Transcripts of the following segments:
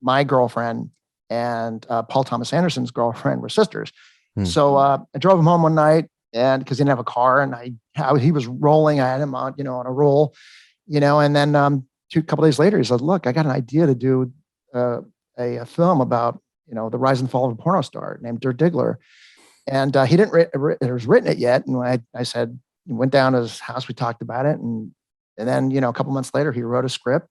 my girlfriend and Paul Thomas Anderson's girlfriend were sisters. Hmm. So I drove him home one night, and because he didn't have a car, and he was rolling. I had him on, on a roll, and then a couple days later, he said, "Look, I got an idea to do a film about, the rise and fall of a porno star named Dirk Diggler." And he didn't written it yet. And I said, went down to his house, we talked about it. And then, a couple months later, he wrote a script.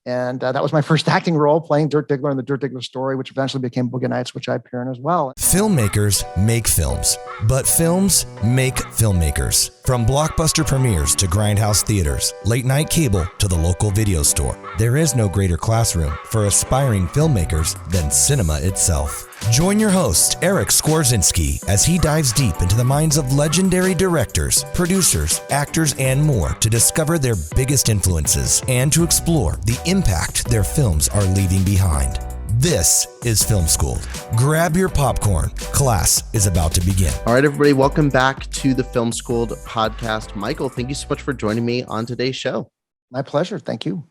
And that was my first acting role, playing Dirk Diggler in the Dirk Diggler story, which eventually became Boogie Nights, which I appear in as well. Filmmakers make films, but films make filmmakers. From blockbuster premieres to grindhouse theaters, late night cable to the local video store, there is no greater classroom for aspiring filmmakers than cinema itself. Join your host, Eric Skwarczynski, as he dives deep into the minds of legendary directors, producers, actors, and more to discover their biggest influences and to explore the impact their films are leaving behind. This is Film School. Grab your popcorn. Class is about to begin. All right, everybody, welcome back to the Film School podcast. Michael, thank you so much for joining me on today's show. My pleasure. Thank you.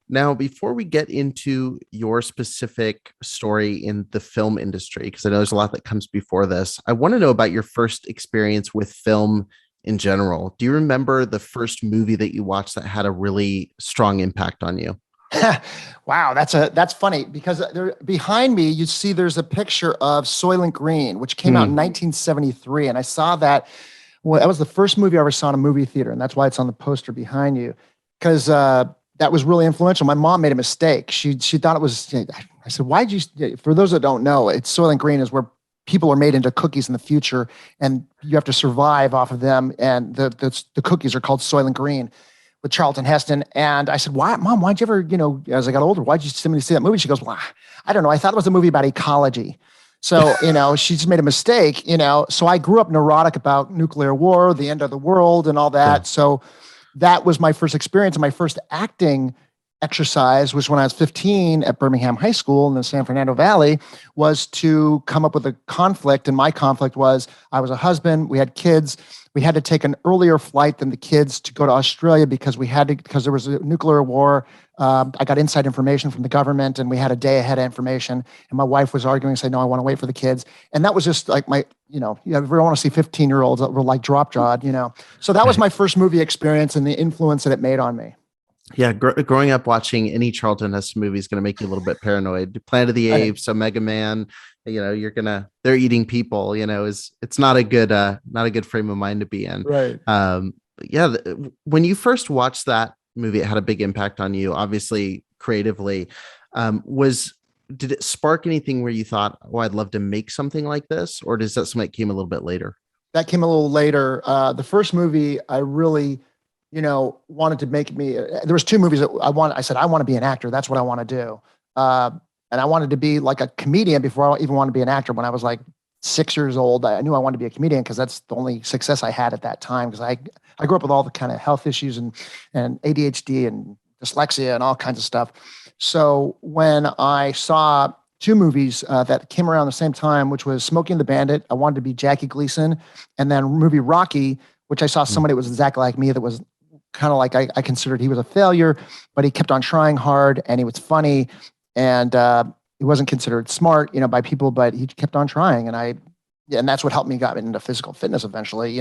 Now, before we get into your specific story in the film industry, because I know there's a lot that comes before this, I want to know about your first experience with film in general. Do you remember the first movie that you watched that had a really strong impact on you? Wow, that's funny, because behind me, you see there's a picture of Soylent Green, which came out in 1973. And I saw that. Well, that was the first movie I ever saw in a movie theater. And that's why it's on the poster behind you, because that was really influential. My mom made a mistake. She thought it was, I said, why'd you, for those that don't know, it's Soylent Green is where people are made into cookies in the future and you have to survive off of them. And the cookies are called Soylent Green with Charlton Heston. And I said, why, Mom, why'd you ever, as I got older, why'd you send me to see that movie? She goes, well, I don't know. I thought it was a movie about ecology. So, she just made a mistake, so I grew up neurotic about nuclear war, the end of the world and all that. Yeah. So that was my first experience. And my first acting exercise was when I was 15 at Birmingham High School in the San Fernando Valley, was to come up with a conflict. And my conflict was I was a husband, we had kids, we had to take an earlier flight than the kids to go to Australia because there was a nuclear war. I got inside information from the government and we had a day ahead of information. And my wife was arguing, saying, no, I want to wait for the kids. And that was just like you ever want to see 15-year-olds that were like drop-jawed, So that was my first movie experience and the influence that it made on me. Yeah, growing up watching any Charlton Heston movie is going to make you a little bit paranoid. Planet of the Apes, Omega Man, they're eating people. It's not a good frame of mind to be in. Right. When you first watched that movie, it had a big impact on you, obviously creatively. Did it spark anything where you thought, oh, I'd love to make something like this, or does that something that came a little bit later? That came a little later. The first movie I really wanted to make me, there was two movies that I said, I want to be an actor. That's what I want to do. And I wanted to be like a comedian before I even wanted to be an actor. When I was like 6 years old, I knew I wanted to be a comedian because that's the only success I had at that time. Because I grew up with all the kind of health issues and ADHD and dyslexia and all kinds of stuff. So when I saw two movies that came around the same time, which was Smokey and the Bandit, I wanted to be Jackie Gleason, and then movie Rocky, which I saw somebody that was exactly like me that was kind of like I considered he was a failure, but he kept on trying hard and he was funny and he wasn't considered smart, by people, but he kept on trying. And that's what helped me got into physical fitness eventually,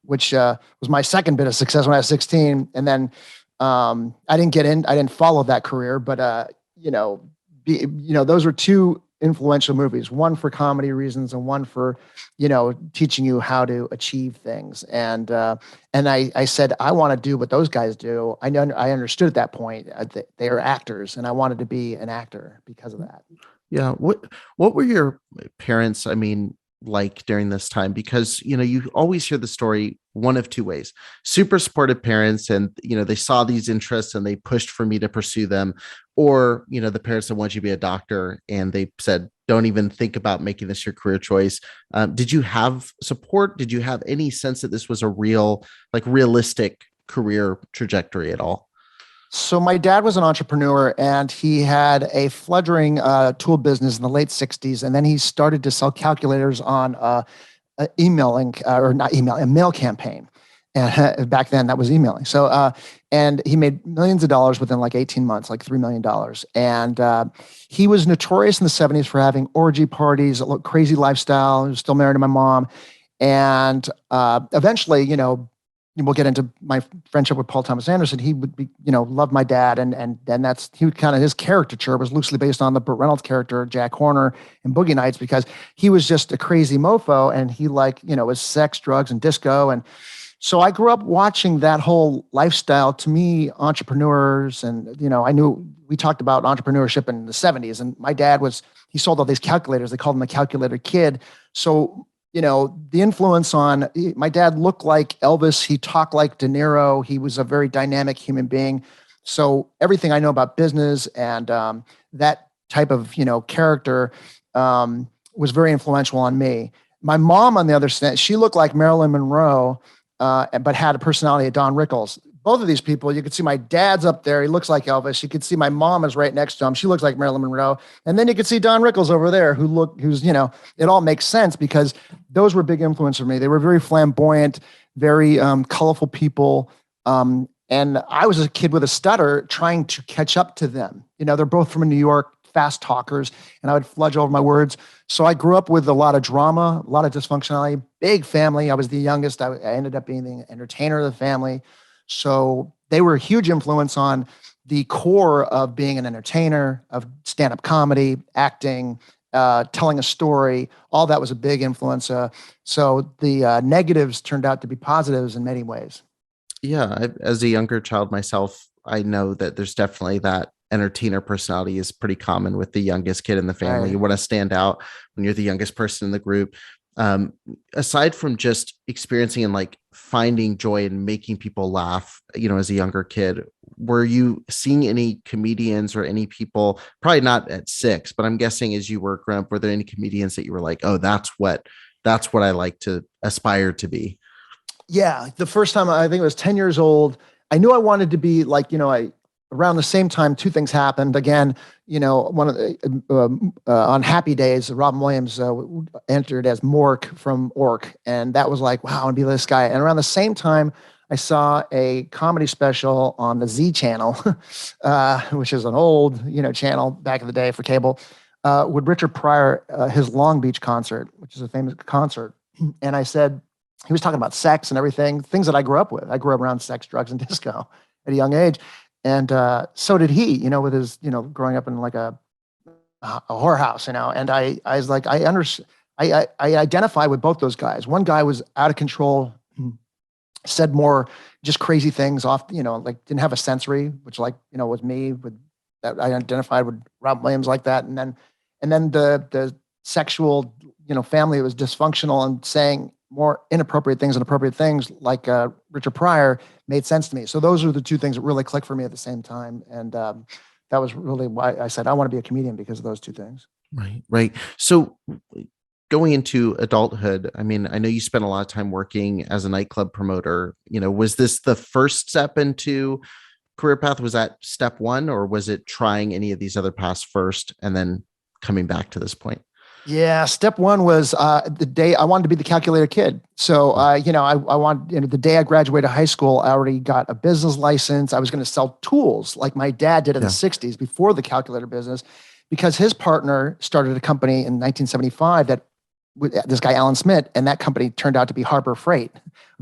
which was my second bit of success when I was 16. And then I didn't follow that career, but those were two influential movies, one for comedy reasons and one for, teaching you how to achieve things. And I said, I want to do what those guys do. I understood at that point that they are actors and I wanted to be an actor because of that. Yeah. What were your parents, like during this time? Because, you always hear the story one of two ways: super supportive parents and, they saw these interests and they pushed for me to pursue them. Or, the parents that want you to be a doctor and they said, don't even think about making this your career choice. Did you have support? Did you have any sense that this was a realistic career trajectory at all? So my dad was an entrepreneur and he had a fledgling tool business in the late 60s. And then he started to sell calculators on a mail campaign. And back then that was emailing. So, and he made millions of dollars within like 18 months, like $3 million. And he was notorious in the 70s for having orgy parties, a crazy lifestyle. He was still married to my mom. And eventually, we'll get into my friendship with Paul Thomas Anderson. He would be, love my dad. And that's, he would kind of, his caricature was loosely based on the Burt Reynolds character, Jack Horner in Boogie Nights, because he was just a crazy mofo. And he was sex, drugs, and disco. And so I grew up watching that whole lifestyle. To me, entrepreneurs, and, I knew we talked about entrepreneurship in the 70s, and my dad he sold all these calculators. They called him the calculator kid. So, the influence on my dad looked like Elvis. He talked like De Niro. He was a very dynamic human being. So everything I know about business and that type of, character was very influential on me. My mom, on the other side, she looked like Marilyn Monroe, but had a personality of Don Rickles. Both of these people, you could see my dad's up there. He looks like Elvis. You could see my mom is right next to him. She looks like Marilyn Monroe. And then you could see Don Rickles over there who's, it all makes sense because those were big influence for me. They were very flamboyant, very colorful people. And I was a kid with a stutter trying to catch up to them. They're both from New York, fast talkers, and I would fludge over my words. So I grew up with a lot of drama, a lot of dysfunctionality, big family. I was the youngest. I ended up being the entertainer of the family. So they were a huge influence on the core of being an entertainer, of stand-up comedy, acting, telling a story. All that was a big influence. So the negatives turned out to be positives in many ways. Yeah, as a younger child myself, I know that there's definitely that entertainer personality is pretty common with the youngest kid in the family. Right. You want to stand out when you're the youngest person in the group. Aside from just experiencing and like finding joy and making people laugh, as a younger kid, were you seeing any comedians or any people, probably not at 6, but I'm guessing as you were growing up, were there any comedians that you were like, oh, that's what I like to aspire to be? Yeah. The first time, I think it was 10 years old, I knew I wanted to be like, around the same time, two things happened. Again, one of the on Happy Days, Robin Williams entered as Mork from Ork, and that was like, wow, I'd be this guy. And around the same time, I saw a comedy special on the Z channel, which is an old, channel back in the day for cable, with Richard Pryor, his Long Beach concert, which is a famous concert. And I said, he was talking about sex and everything, things that I grew up with. I grew up around sex, drugs, and disco at a young age. And so did he, with his, growing up in like a whorehouse, and I was like, I identify with both those guys. One guy was out of control, said more just crazy things off, like didn't have a sensory, which was me with that. I identified with Robin Williams like that. And then the sexual, family was dysfunctional and saying more inappropriate things like Richard Pryor made sense to me. So those are the two things that really clicked for me at the same time. And that was really why I said, I want to be a comedian, because of those two things. Right. So going into adulthood, I mean, I know you spent a lot of time working as a nightclub promoter. Was this the first step into career path? Was that step one, or was it trying any of these other paths first and then coming back to this point? Yeah, step one was the day I wanted to be the calculator kid. So, I the day I graduated high school, I already got a business license. I was going to sell tools like my dad did in the 60s before the calculator business, because his partner started a company in 1975 that this guy, Alan Smith, and that company turned out to be Harbor Freight,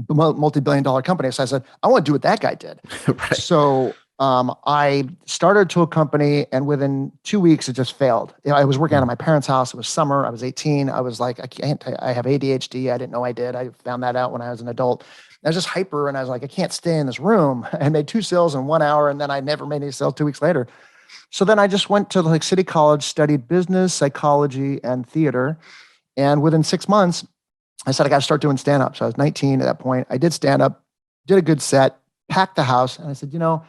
a multi-billion-dollar company. So I said, I want to do what that guy did. Right. So I started to a company, and within 2 weeks, it just failed. I was working out of my parents' house. It was summer. I was 18. I was like, I have ADHD. I didn't know I did. I found that out when I was an adult. I was just hyper, and I was like, I can't stay in this room. I made 2 sales in 1 hour, and then I never made any sales 2 weeks later. So then I just went to City College, studied business, psychology, and theater. And within 6 months, I said, I got to start doing stand-up. So I was 19 at that point. I did stand-up, did a good set, packed the house. And I said, I'm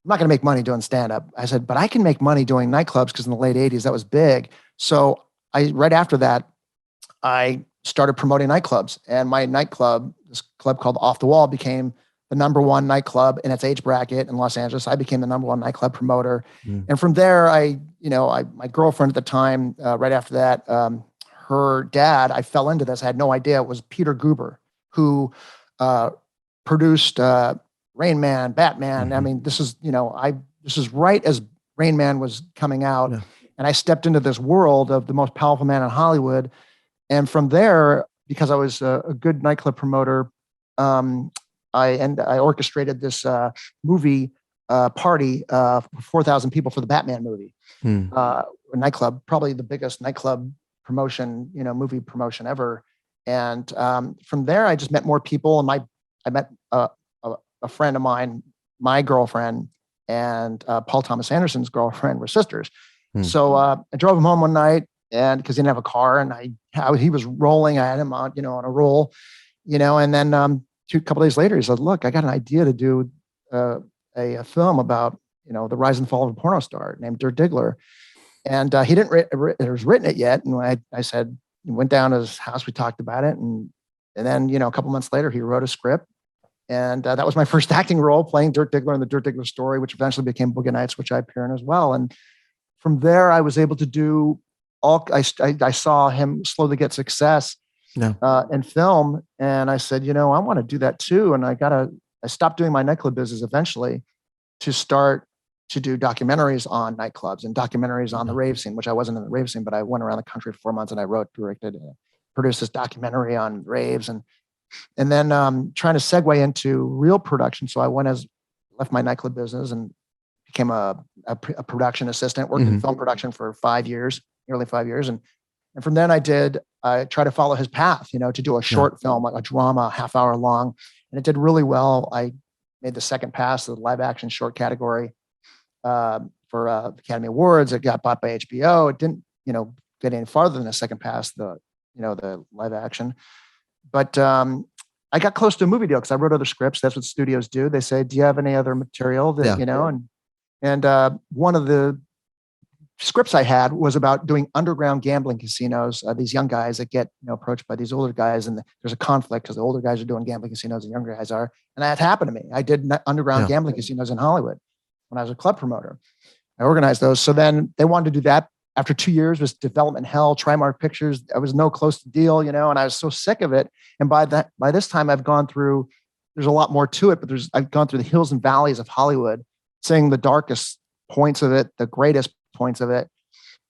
not going to make money doing stand-up. I said, but I can make money doing nightclubs, because in the late 80s, that was big. So right after that, I started promoting nightclubs. And my nightclub, this club called Off the Wall, became the number one nightclub in its age bracket in Los Angeles. I became the number one nightclub promoter. And from there, my girlfriend at the time, right after that, her dad, I fell into this. I had no idea. It was Peter Guber, who produced Rain Man, Batman. I mean, this is, this is right as Rain Man was coming out. Yeah. And I stepped into this world of the most powerful man in Hollywood. And from there, because I was a good nightclub promoter, I orchestrated this movie party for 4,000 people for the Batman movie. A nightclub, probably the biggest nightclub promotion, movie promotion ever. And from there, I just met more people. And I met a friend of mine, my girlfriend, and Paul Thomas Anderson's girlfriend were sisters. So I drove him home one night, and because he didn't have a car, and he was rolling. I had him on, on a roll, and then a couple days later, he said, "Look, I got an idea to do a film about, the rise and fall of a porno star named Dirk Diggler." And he didn't written it yet. And I said, went down to his house, we talked about it. And then, a couple months later, he wrote a script. And that was my first acting role, playing Dirk Diggler in the Dirk Diggler story, which eventually became Boogie Nights, which I appear in as well. And from there, I was able to do I saw him slowly get success in film. And I said, I want to do that too. And I stopped doing my nightclub business eventually to start to do documentaries on nightclubs and documentaries on the rave scene, which I wasn't in the rave scene, but I went around the country for 4 months and I wrote, directed, produced this documentary on raves and then trying to segue into real production. So I left my nightclub business and became a production assistant, worked in film production for 5 years, nearly 5 years. And from then I tried to follow his path, to do a short film, like a drama, half-hour long. And it did really well. I made the second pass of the live action short category for the Academy Awards. It got bought by HBO. It didn't, get any farther than a second pass, the live action. But I got close to a movie deal because I wrote other scripts. That's what studios do. They say, "Do you have any other material that And one of the scripts I had was about doing underground gambling casinos. These young guys that get approached by these older guys, and there's a conflict because the older guys are doing gambling casinos and younger guys are. And that happened to me. I did underground gambling casinos in Hollywood when I was a club promoter. I organized those. So then they wanted to do that. After 2 years was development hell, Trimark Pictures. I was no close to deal, and I was so sick of it. And by this time I've gone through, there's a lot more to it, but I've gone through the hills and valleys of Hollywood, seeing the darkest points of it, the greatest points of it,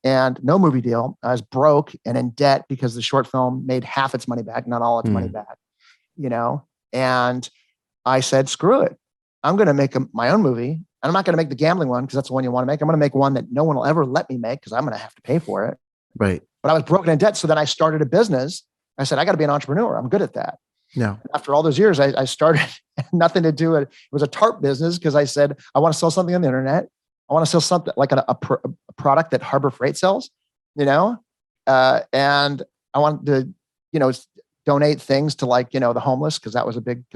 and no movie deal. I was broke and in debt because the short film made half its money back, not all its money back, and I said, screw it. I'm going to make my own movie. I'm not going to make the gambling one because that's the one you want to make. I'm going to make one that no one will ever let me make because I'm going to have to pay for it. Right. But I was broken in debt. So then I started a business. I said, I got to be an entrepreneur. I'm good at that. Yeah. After all those years, I started nothing to do. It was a tarp business because I said, I want to sell something on the internet. I want to sell something like a product that Harbor Freight sells, and I wanted to, donate things to the homeless because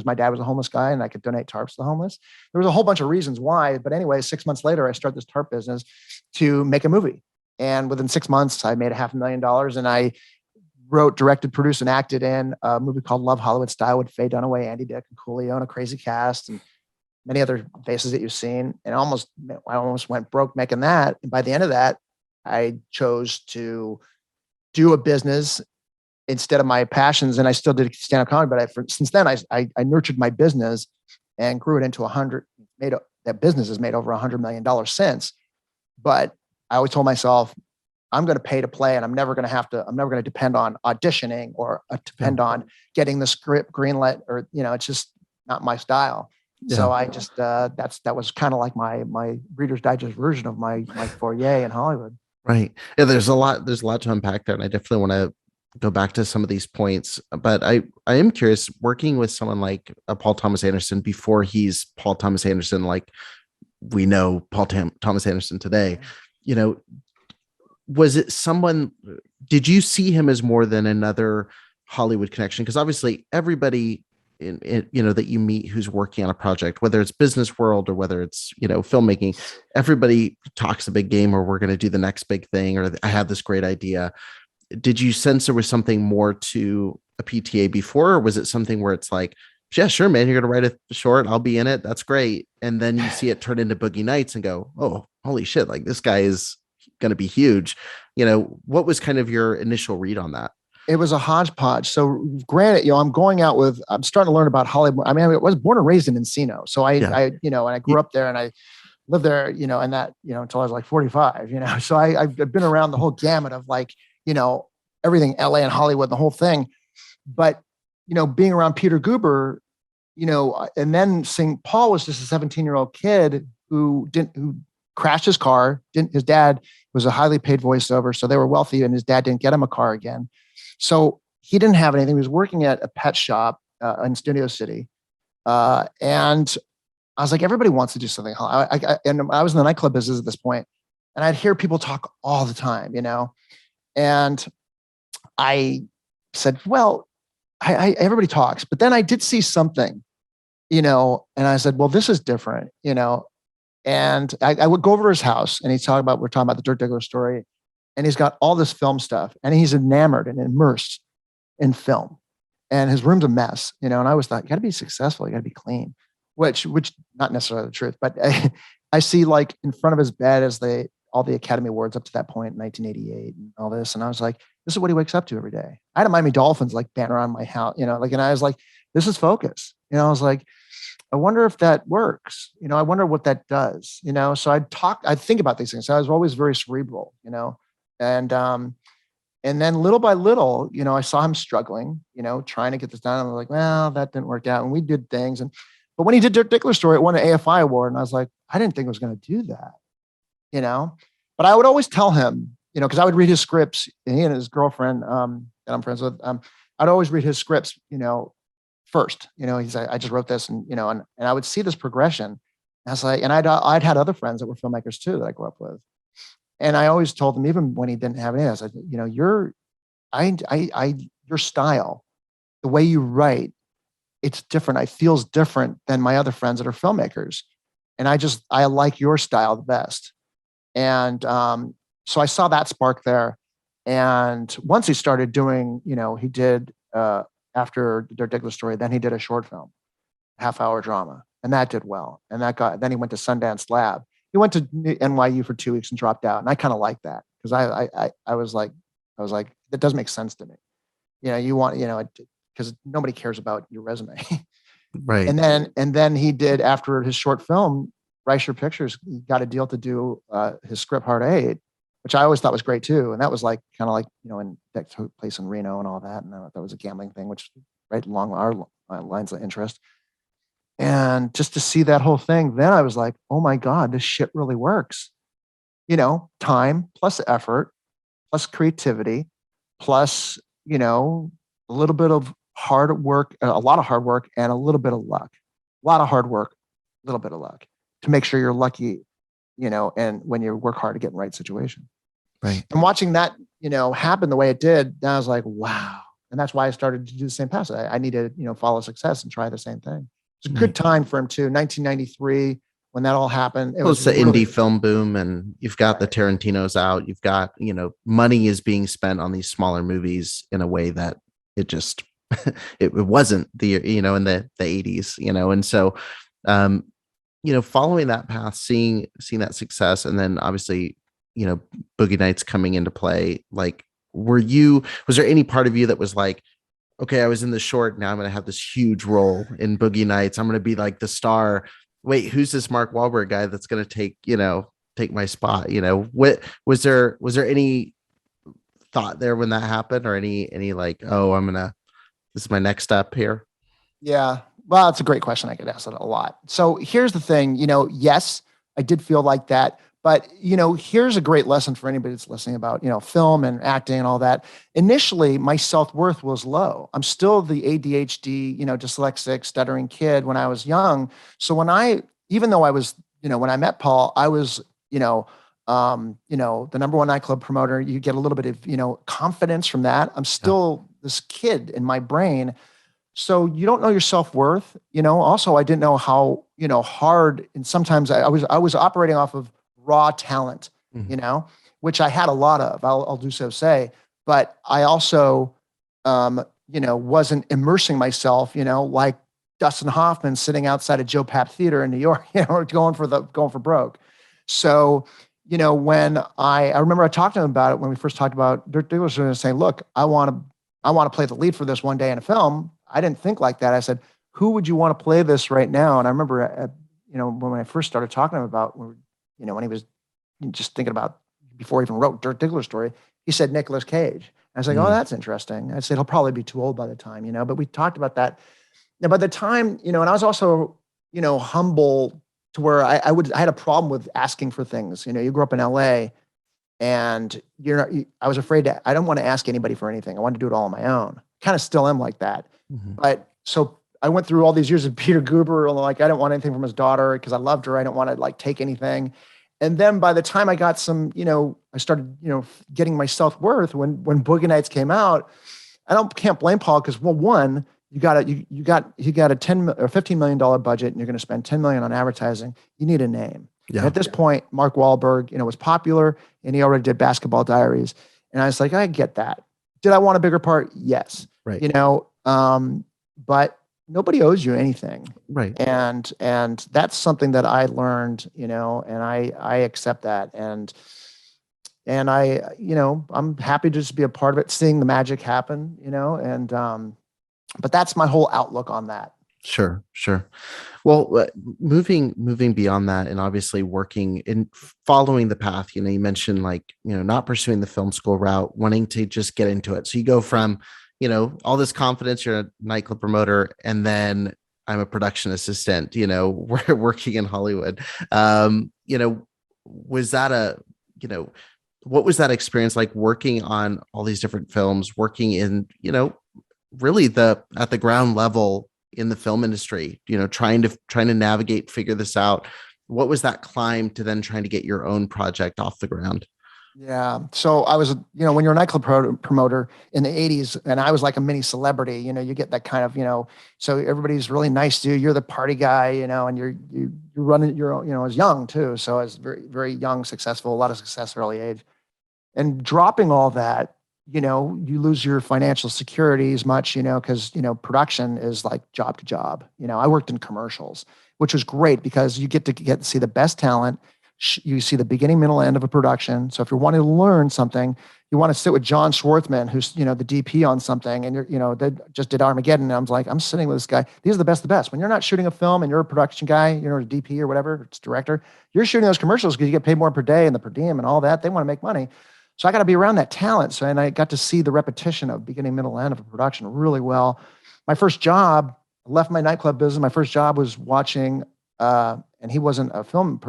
my dad was a homeless guy and I could donate tarps to the homeless. There was a whole bunch of reasons why, but anyway, 6 months later, I started this tarp business to make a movie. And within 6 months, I made $500,000 and I wrote, directed, produced, and acted in a movie called Love Hollywood Style with Faye Dunaway, Andy Dick, and Coolio, and a crazy cast and many other faces that you've seen. And I almost went broke making that. And by the end of that, I chose to do a business instead of my passions. And I still did stand-up comedy, but since then I nurtured my business and grew it into that business has made over $100 million since. But I always told myself, I'm going to pay to play, and I'm never going to depend on auditioning or depend on getting the script greenlit, or, it's just not my style. Yeah. So I just, that was kind of like my Reader's Digest version of my foyer in Hollywood. Right. Yeah. There's a lot to unpack there. And I definitely want to go back to some of these points, but I am curious, working with someone like Paul Thomas Anderson before he's Paul Thomas Anderson, like we know Paul Thomas Anderson today, was it did you see him as more than another Hollywood connection? Because obviously everybody that you meet who's working on a project, whether it's business world or whether it's, filmmaking, everybody talks a big game, or we're going to do the next big thing, or I have this great idea. Did you sense there was something more to a PTA before, or was it something where it's like, yeah, sure, man, you're going to write a short, I'll be in it, that's great. And then you see it turn into Boogie Nights and go, oh, holy shit, like this guy is going to be huge. What was kind of your initial read on that? It was a hodgepodge. So granted, I'm going out with, I'm starting to learn about Hollywood. I mean, I was born and raised in Encino. So and I grew up there and I lived there, and that, until I was like 45, so I've been around the whole gamut of like, everything LA and Hollywood, the whole thing. But, being around Peter Guber, and then seeing Paul was just a 17-year-old kid who crashed his car. His dad was a highly paid voiceover. So they were wealthy and his dad didn't get him a car again. So he didn't have anything. He was working at a pet shop in Studio City. And I was like, everybody wants to do something. And I was in the nightclub business at this point, and I'd hear people talk all the time, and I said, well, everybody talks, but then I did see something, and I said, well, this is different, and I would go over to his house and we're talking about the Dirk Diggler story, and he's got all this film stuff and he's enamored and immersed in film, and his room's a mess, and I always thought, you gotta be successful. You gotta be clean, which not necessarily the truth, but I see like in front of his bed as all the Academy Awards up to that point, 1988 and all this. And I was like, this is what he wakes up to every day. I had a Miami Dolphins like banner on my house, and I was like, this is focus. I was like, I wonder if that works. I wonder what that does, so I'd think about these things. So I was always very cerebral, and then little by little, I saw him struggling, trying to get this done. I was like, well, that didn't work out. And we did things. But when he did Dirk Diggler story, it won an AFI award. And I was like, I didn't think it was going to do that, but I would always tell him, because I would read his scripts, and he and his girlfriend that I'm friends with, I'd always read his scripts, first, he's like, I just wrote this, and, and I would see this progression. And I was like, and I'd had other friends that were filmmakers too, that I grew up with. And I always told them, even when he didn't have any, I said, your style, the way you write, it's different. It feels different than my other friends that are filmmakers. And I like your style the best. And so I saw that spark there. And once he started doing, he did, after the Dirk Diggler story, then he did a short film, half-hour drama. And that did well. And then he went to Sundance Lab. He went to NYU for 2 weeks and dropped out. And I kind of liked that, because I was like, that doesn't make sense to me. You want, because nobody cares about your resume. Right. And then he did, after his short film, Reicher Pictures got a deal to do his script Hard 8, which I always thought was great too. And that was like, kind of like, and that took place in Reno and all that. And that was a gambling thing, which right along our lines of interest. And just to see that whole thing, then I was like, oh my God, this shit really works. Time plus effort, plus creativity, plus, a little bit of hard work, a lot of hard work, and a little bit of luck. A lot of hard work, a little bit of luck to make sure you're lucky, and when you work hard to get in the right situation. Right. And watching that, happen the way it did, then I was like, wow. And that's why I started to do the same path. I need to, follow success and try the same thing. It's a good time for him too. 1993, when that all happened. It's the indie film boom, and you've got the Tarantinos out. You've got, money is being spent on these smaller movies in a way that it just, it wasn't in the 80s, and so, following that path, seeing that success, and then obviously, Boogie Nights coming into play, like, was there any part of you that was like, okay, I was in the short, now I'm going to have this huge role in Boogie Nights. I'm going to be like the star. Wait, who's this Mark Wahlberg guy that's going to take my spot? What was there any thought there when that happened, or any like, oh, this is my next step here? Yeah. Well, it's a great question. I get asked that a lot. So here's the thing, yes, I did feel like that, but here's a great lesson for anybody that's listening about, film and acting and all that. Initially, my self-worth was low. I'm still the ADHD, dyslexic, stuttering kid when I was young. So even though I was, when I met Paul, I was, the number one nightclub promoter. You get a little bit of, confidence from that. I'm still this kid in my brain. So you don't know your self-worth, also I didn't know how, hard, and sometimes I was operating off of raw talent, which I had a lot of, I'll do so say, but I also, wasn't immersing myself, like Dustin Hoffman sitting outside of Joe Papp Theater in New York, going for broke. So, when I remember I talked to him about it when we first talked about Dirk Diggler, saying, look, I want to I want to play the lead for this one day in a film. I didn't think like that. I said, who would you want to play this right now? And I remember, when I first started talking to him about, when he was just thinking about, before he even wrote Dirk Diggler's story, he said Nicolas Cage. I was like, oh, that's interesting. I said, he'll probably be too old by the time, but we talked about that. Now, by the time, and I was also, humble to where I had a problem with asking for things. You grew up in LA, and I was afraid I don't want to ask anybody for anything. I wanted to do it all on my own. Kind of still am like that. But so I went through all these years of Peter Guber, like I didn't want anything from his daughter because I loved her. I didn't want to like take anything. And then by the time I got some, I started, getting my self-worth when Boogie Nights came out. Can't blame Paul because, well, one, he got a $10 or $15 million budget, and you're going to spend $10 million on advertising. You need a name. Yeah. And at this point, Mark Wahlberg, was popular, and he already did Basketball Diaries. And I was like, I get that. Did I want a bigger part? Yes. Right. But nobody owes you anything. Right. And that's something that I learned, and I accept that. And I, I'm happy to just be a part of it, seeing the magic happen, but that's my whole outlook on that. Sure. Well, moving beyond that, and obviously working in following the path, you mentioned not pursuing the film school route, wanting to just get into it. So you go from, all this confidence, you're a nightclub promoter, and then I'm a production assistant, we're working in Hollywood. Was that what was that experience like, working on all these different films, working in, really at the ground level in the film industry, trying to navigate, figure this out? What was that climb to then trying to get your own project off the ground? Yeah. So I was, when you're a nightclub promoter in the 80s, and I was like a mini celebrity, you get that kind of, so everybody's really nice to you. You're the party guy, and you're running your own, I was young too. So I was very, very young, successful, a lot of success early age. And dropping all that, you lose your financial security as much, because, production is like job to job. I worked in commercials, which was great because you get to see the best talent. You see the beginning, middle, end of a production. So if you're wanting to learn something, you want to sit with John Schwartzman, who's, the DP on something, and they just did Armageddon. And I'm sitting with this guy. These are the best. When you're not shooting a film and you're a production guy, a DP or whatever, it's director, you're shooting those commercials because you get paid more per day and the per diem and all that. They want to make money. So I got to be around that talent. And I got to see the repetition of beginning, middle, end of a production really well. My first job, I left my nightclub business. My first job was watching, and he wasn't a film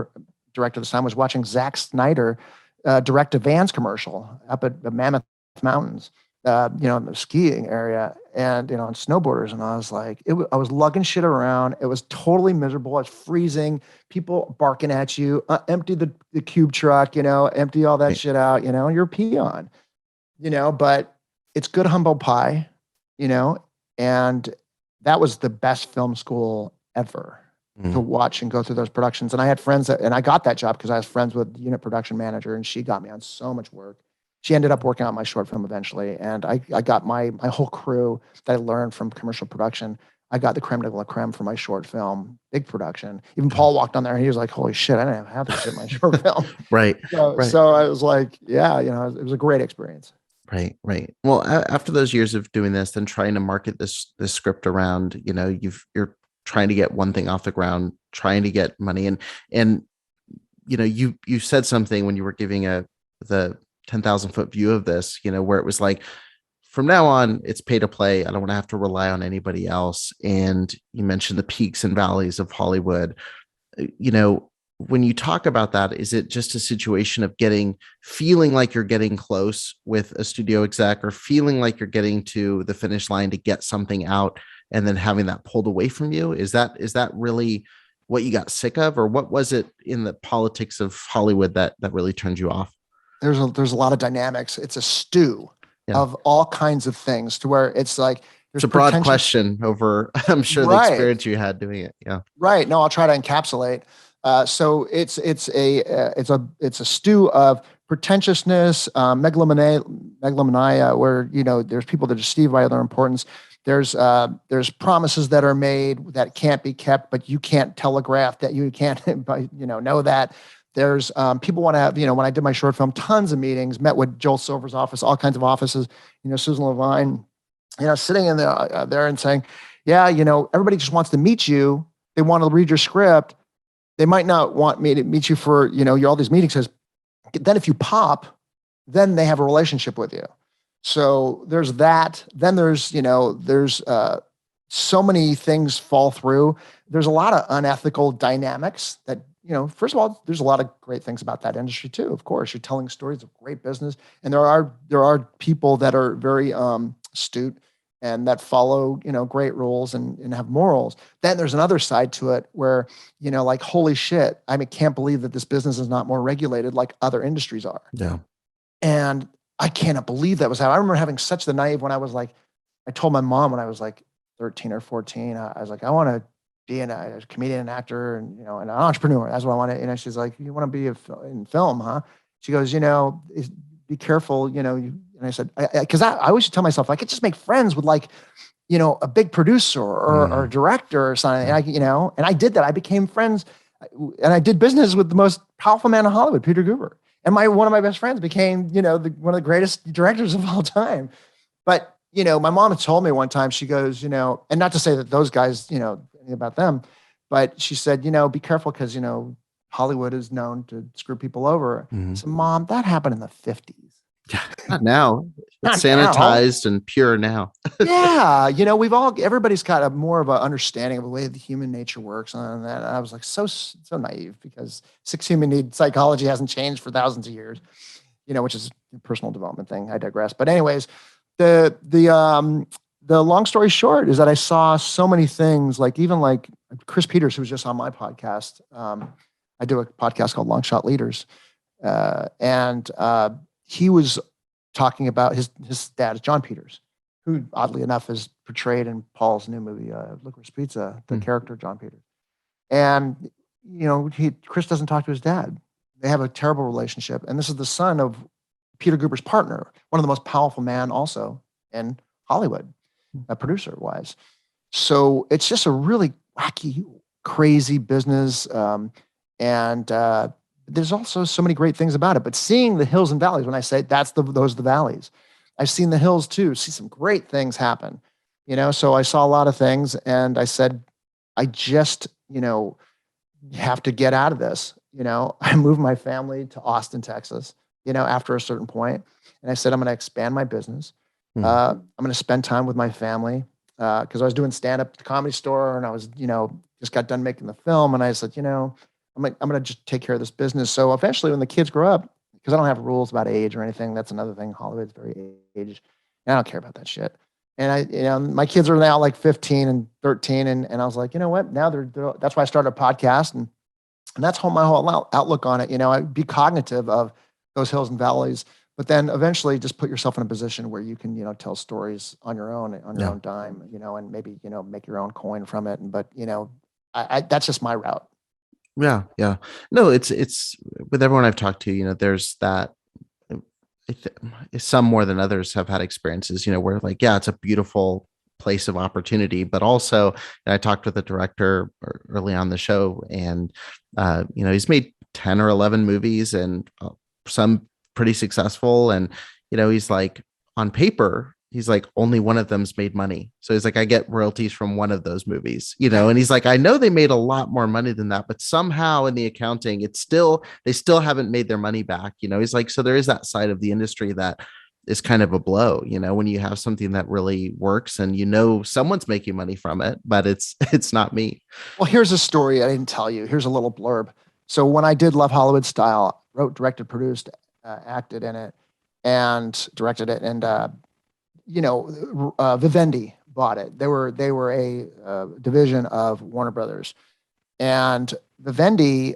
director at the time, was watching Zack Snyder direct a Vans commercial up at the Mammoth Mountains, in the skiing area, and on snowboarders. And I was like, I was lugging shit around. It was totally miserable. I was freezing. People barking at you. Empty the cube truck. Empty all that shit out. You're a peon. But it's good humble pie. And that was the best film school ever. To watch and go through those productions. And I had friends and I got that job because I was friends with the unit production manager, and she got me on so much work. She ended up working on my short film eventually. And I got my whole crew that I learned from commercial production. I got the creme de la creme for my short film, big production. Even Paul walked on there and he was like, holy shit, I didn't have this shit in my short film. Right. So I was like, yeah, it was a great experience. Right. Well, after those years of doing this, then trying to market this script around, you're trying to get one thing off the ground, trying to get money. And you said something when you were giving the 10,000 foot view of this, where it was like, from now on, it's pay to play. I don't want to have to rely on anybody else. And you mentioned the peaks and valleys of Hollywood. When you talk about that, is it just a situation of feeling like you're getting close with a studio exec, or feeling like you're getting to the finish line to get something out, and then having that pulled away from you? Is that really what you got sick of, or what was it in the politics of Hollywood that really turned you off? There's a lot of dynamics. It's a stew of all kinds of things, to where it's like, it's a broad question over, I'm sure, the experience you had doing it. Yeah. Right. No, I'll try to encapsulate. So it's a stew of pretentiousness, megalomania, where, there's people that are deceived by their importance. There's promises that are made that can't be kept, but you can't telegraph that you can't, know that. There's people want to have, when I did my short film, tons of meetings, met with Joel Silver's office, all kinds of offices, Susan Levine, sitting in there and saying, yeah, everybody just wants to meet you. They want to read your script. They might not want me to meet you for, all these meetings. Because then if you pop, then they have a relationship with you. So there's that. Then there's so many things fall through. There's a lot of unethical dynamics that, first of all, there's a lot of great things about that industry too. Of course, you're telling stories of great business, and there are people that are very astute and that follow, great rules and have morals. Then there's another side to it where, like, holy shit, can't believe that this business is not more regulated like other industries are. Yeah. And I cannot believe that was how I remember having such the naive when I was like, I told my mom when I was like 13 or 14, I was like, I want to be a comedian, an actor, and, an entrepreneur. That's what I want to, she's like, you want to be in film, huh? She goes, be careful, and I said, because I always tell myself I could just make friends with like, a big producer or a director or something. And I did that. I became friends and I did business with the most powerful man in Hollywood, Peter Guber. And one of my best friends became, one of the greatest directors of all time. But, my mom had told me one time, she goes, and not to say that those guys, anything about them, but she said, be careful because, Hollywood is known to screw people over. Mm-hmm. So, Mom, that happened in the 50s. Not now. It's sanitized and pure now. Yeah. Everybody's got more of an understanding of the way the human nature works. And that I was like, so naive because human need psychology hasn't changed for thousands of years, which is a personal development thing. I digress. But anyways, the long story short is that I saw so many things, like even like Chris Peters, who was just on my podcast. I do a podcast called Long Shot Leaders. And he was talking about his dad, John Peters, who oddly enough is portrayed in Paul's new movie, Licorice Pizza, the character John Peters. And, Chris doesn't talk to his dad. They have a terrible relationship. And this is the son of Peter Guber's partner, one of the most powerful men also in Hollywood, producer-wise. So it's just a really wacky, crazy business. And there's also so many great things about it. But seeing the hills and valleys, when I say those are the valleys, I've seen the hills too, see some great things happen. So I saw a lot of things and I said, I just, have to get out of this. I moved my family to Austin, Texas, after a certain point. And I said, I'm going to expand my business. I'm going to spend time with my family because I was doing stand-up at the Comedy Store and I was, just got done making the film. And I said, I'm going to just take care of this business. So eventually when the kids grow up, because I don't have rules about age or anything, that's another thing. Hollywood's very aged. And I don't care about that shit. And my kids are now like 15 and 13. And I was like, you know what? Now that's why I started a podcast. And that's my whole outlook on it. I be cognitive of those hills and valleys, but then eventually just put yourself in a position where you can, tell stories on your own dime, and maybe, make your own coin from it. But, that's just my route. Yeah. Yeah. No, it's with everyone I've talked to, there's that some more than others have had experiences, where like, yeah, it's a beautiful place of opportunity, but also I talked with a director early on the show and, he's made 10 or 11 movies and some pretty successful. And, he's like on paper, he's like, only one of them's made money. So he's like, I get royalties from one of those movies, and he's like, I know they made a lot more money than that, but somehow in the accounting, they still haven't made their money back. He's like, so there is that side of the industry that is kind of a blow, when you have something that really works and, someone's making money from it, but it's not me. Well, here's a story I didn't tell you. Here's a little blurb. So when I did Love Hollywood Style, wrote, directed, produced, acted in it and directed it. And, Vivendi bought it. They were a division of Warner Brothers, and Vivendi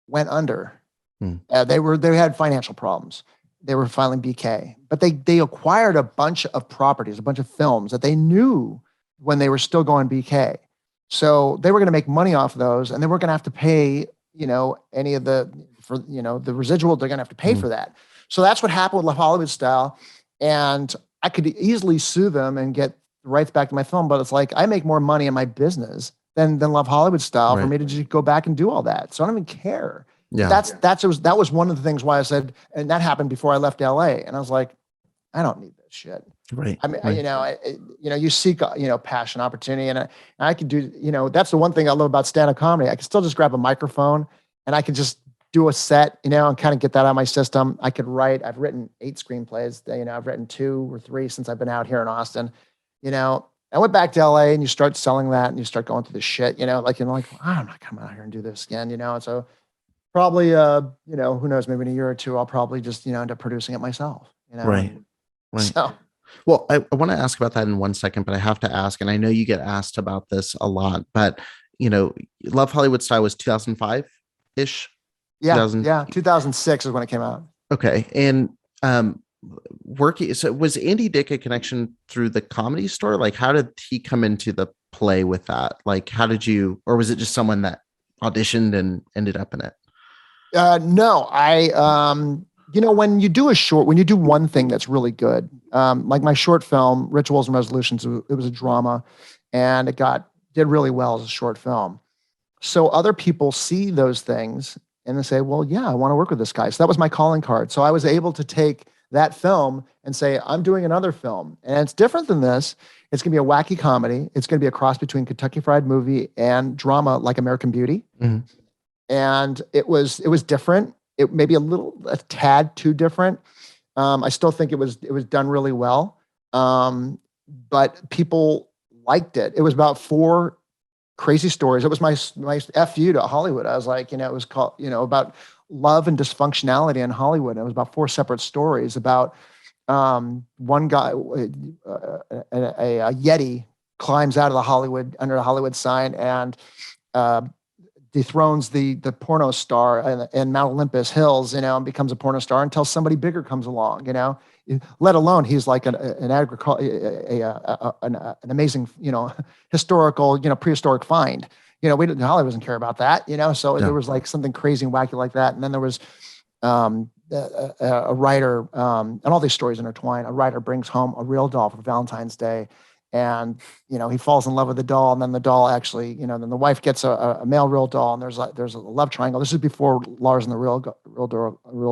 went under. They had financial problems. They were filing BK, but they acquired a bunch of properties, a bunch of films that they knew when they were still going BK. So they were going to make money off of those, and they weren't going to have to pay, any of the residual. They're going to have to pay for that. So that's what happened with Love Hollywood Style, and I could easily sue them and get the rights back to my film, but it's like I make more money in my business than Love Hollywood Style for me to just go back and do all that. So I don't even care. Yeah, that was one of the things why I said, and that happened before I left LA. And I was like, I don't need this shit. Right. I mean, Right. you seek, passion, opportunity, and I can do, that's the one thing I love about stand-up comedy. I can still just grab a microphone and I can just do a set, and kind of get that out of my system. I could write. I've written 8 screenplays. I've written 2 or 3 since I've been out here in Austin. I went back to LA, and you start selling that, and you start going through this shit. Like I'm not coming out here and do this again. And so probably, who knows, maybe in a year or 2, I'll probably just end up producing it myself. Right. Right. So. Well, I want to ask about that in one second, but I have to ask, and I know you get asked about this a lot, but Love Hollywood Style was 2005-ish. Yeah, 2006 is when it came out. Okay. And working, so was Andy Dick a connection through the Comedy Store? Like, how did he come into the play with that? Like, how did you, or was it just someone that auditioned and ended up in it? No, when you do one thing that's really good, like my short film, Rituals and Resolutions, it was a drama, and it did really well as a short film. So other people see those things and they say, well, yeah, I want to work with this guy. So that was my calling card. So I was able to take that film and say, I'm doing another film. And it's different than this. It's going to be a wacky comedy. It's going to be a cross between Kentucky Fried Movie and drama like American Beauty. Mm-hmm. And it was different. It may be a tad too different. I still think it was done really well. But people liked it. It was about 4 crazy stories. It was my FU to Hollywood. I was like, it was called, about love and dysfunctionality in Hollywood. And it was about 4 separate stories about one guy, a Yeti climbs out of under the Hollywood sign and dethrones the porno star in Mount Olympus Hills, and becomes a porno star until somebody bigger comes along, let alone he's like an amazing, historical, prehistoric find. Hollywood doesn't care about that, so there was like something crazy and wacky like that. And then there was a writer, and all these stories intertwine. A writer brings home a real doll for Valentine's Day. And, he falls in love with the doll, and then the doll actually, then the wife gets a male real doll, and there's a love triangle. This is before Lars and the real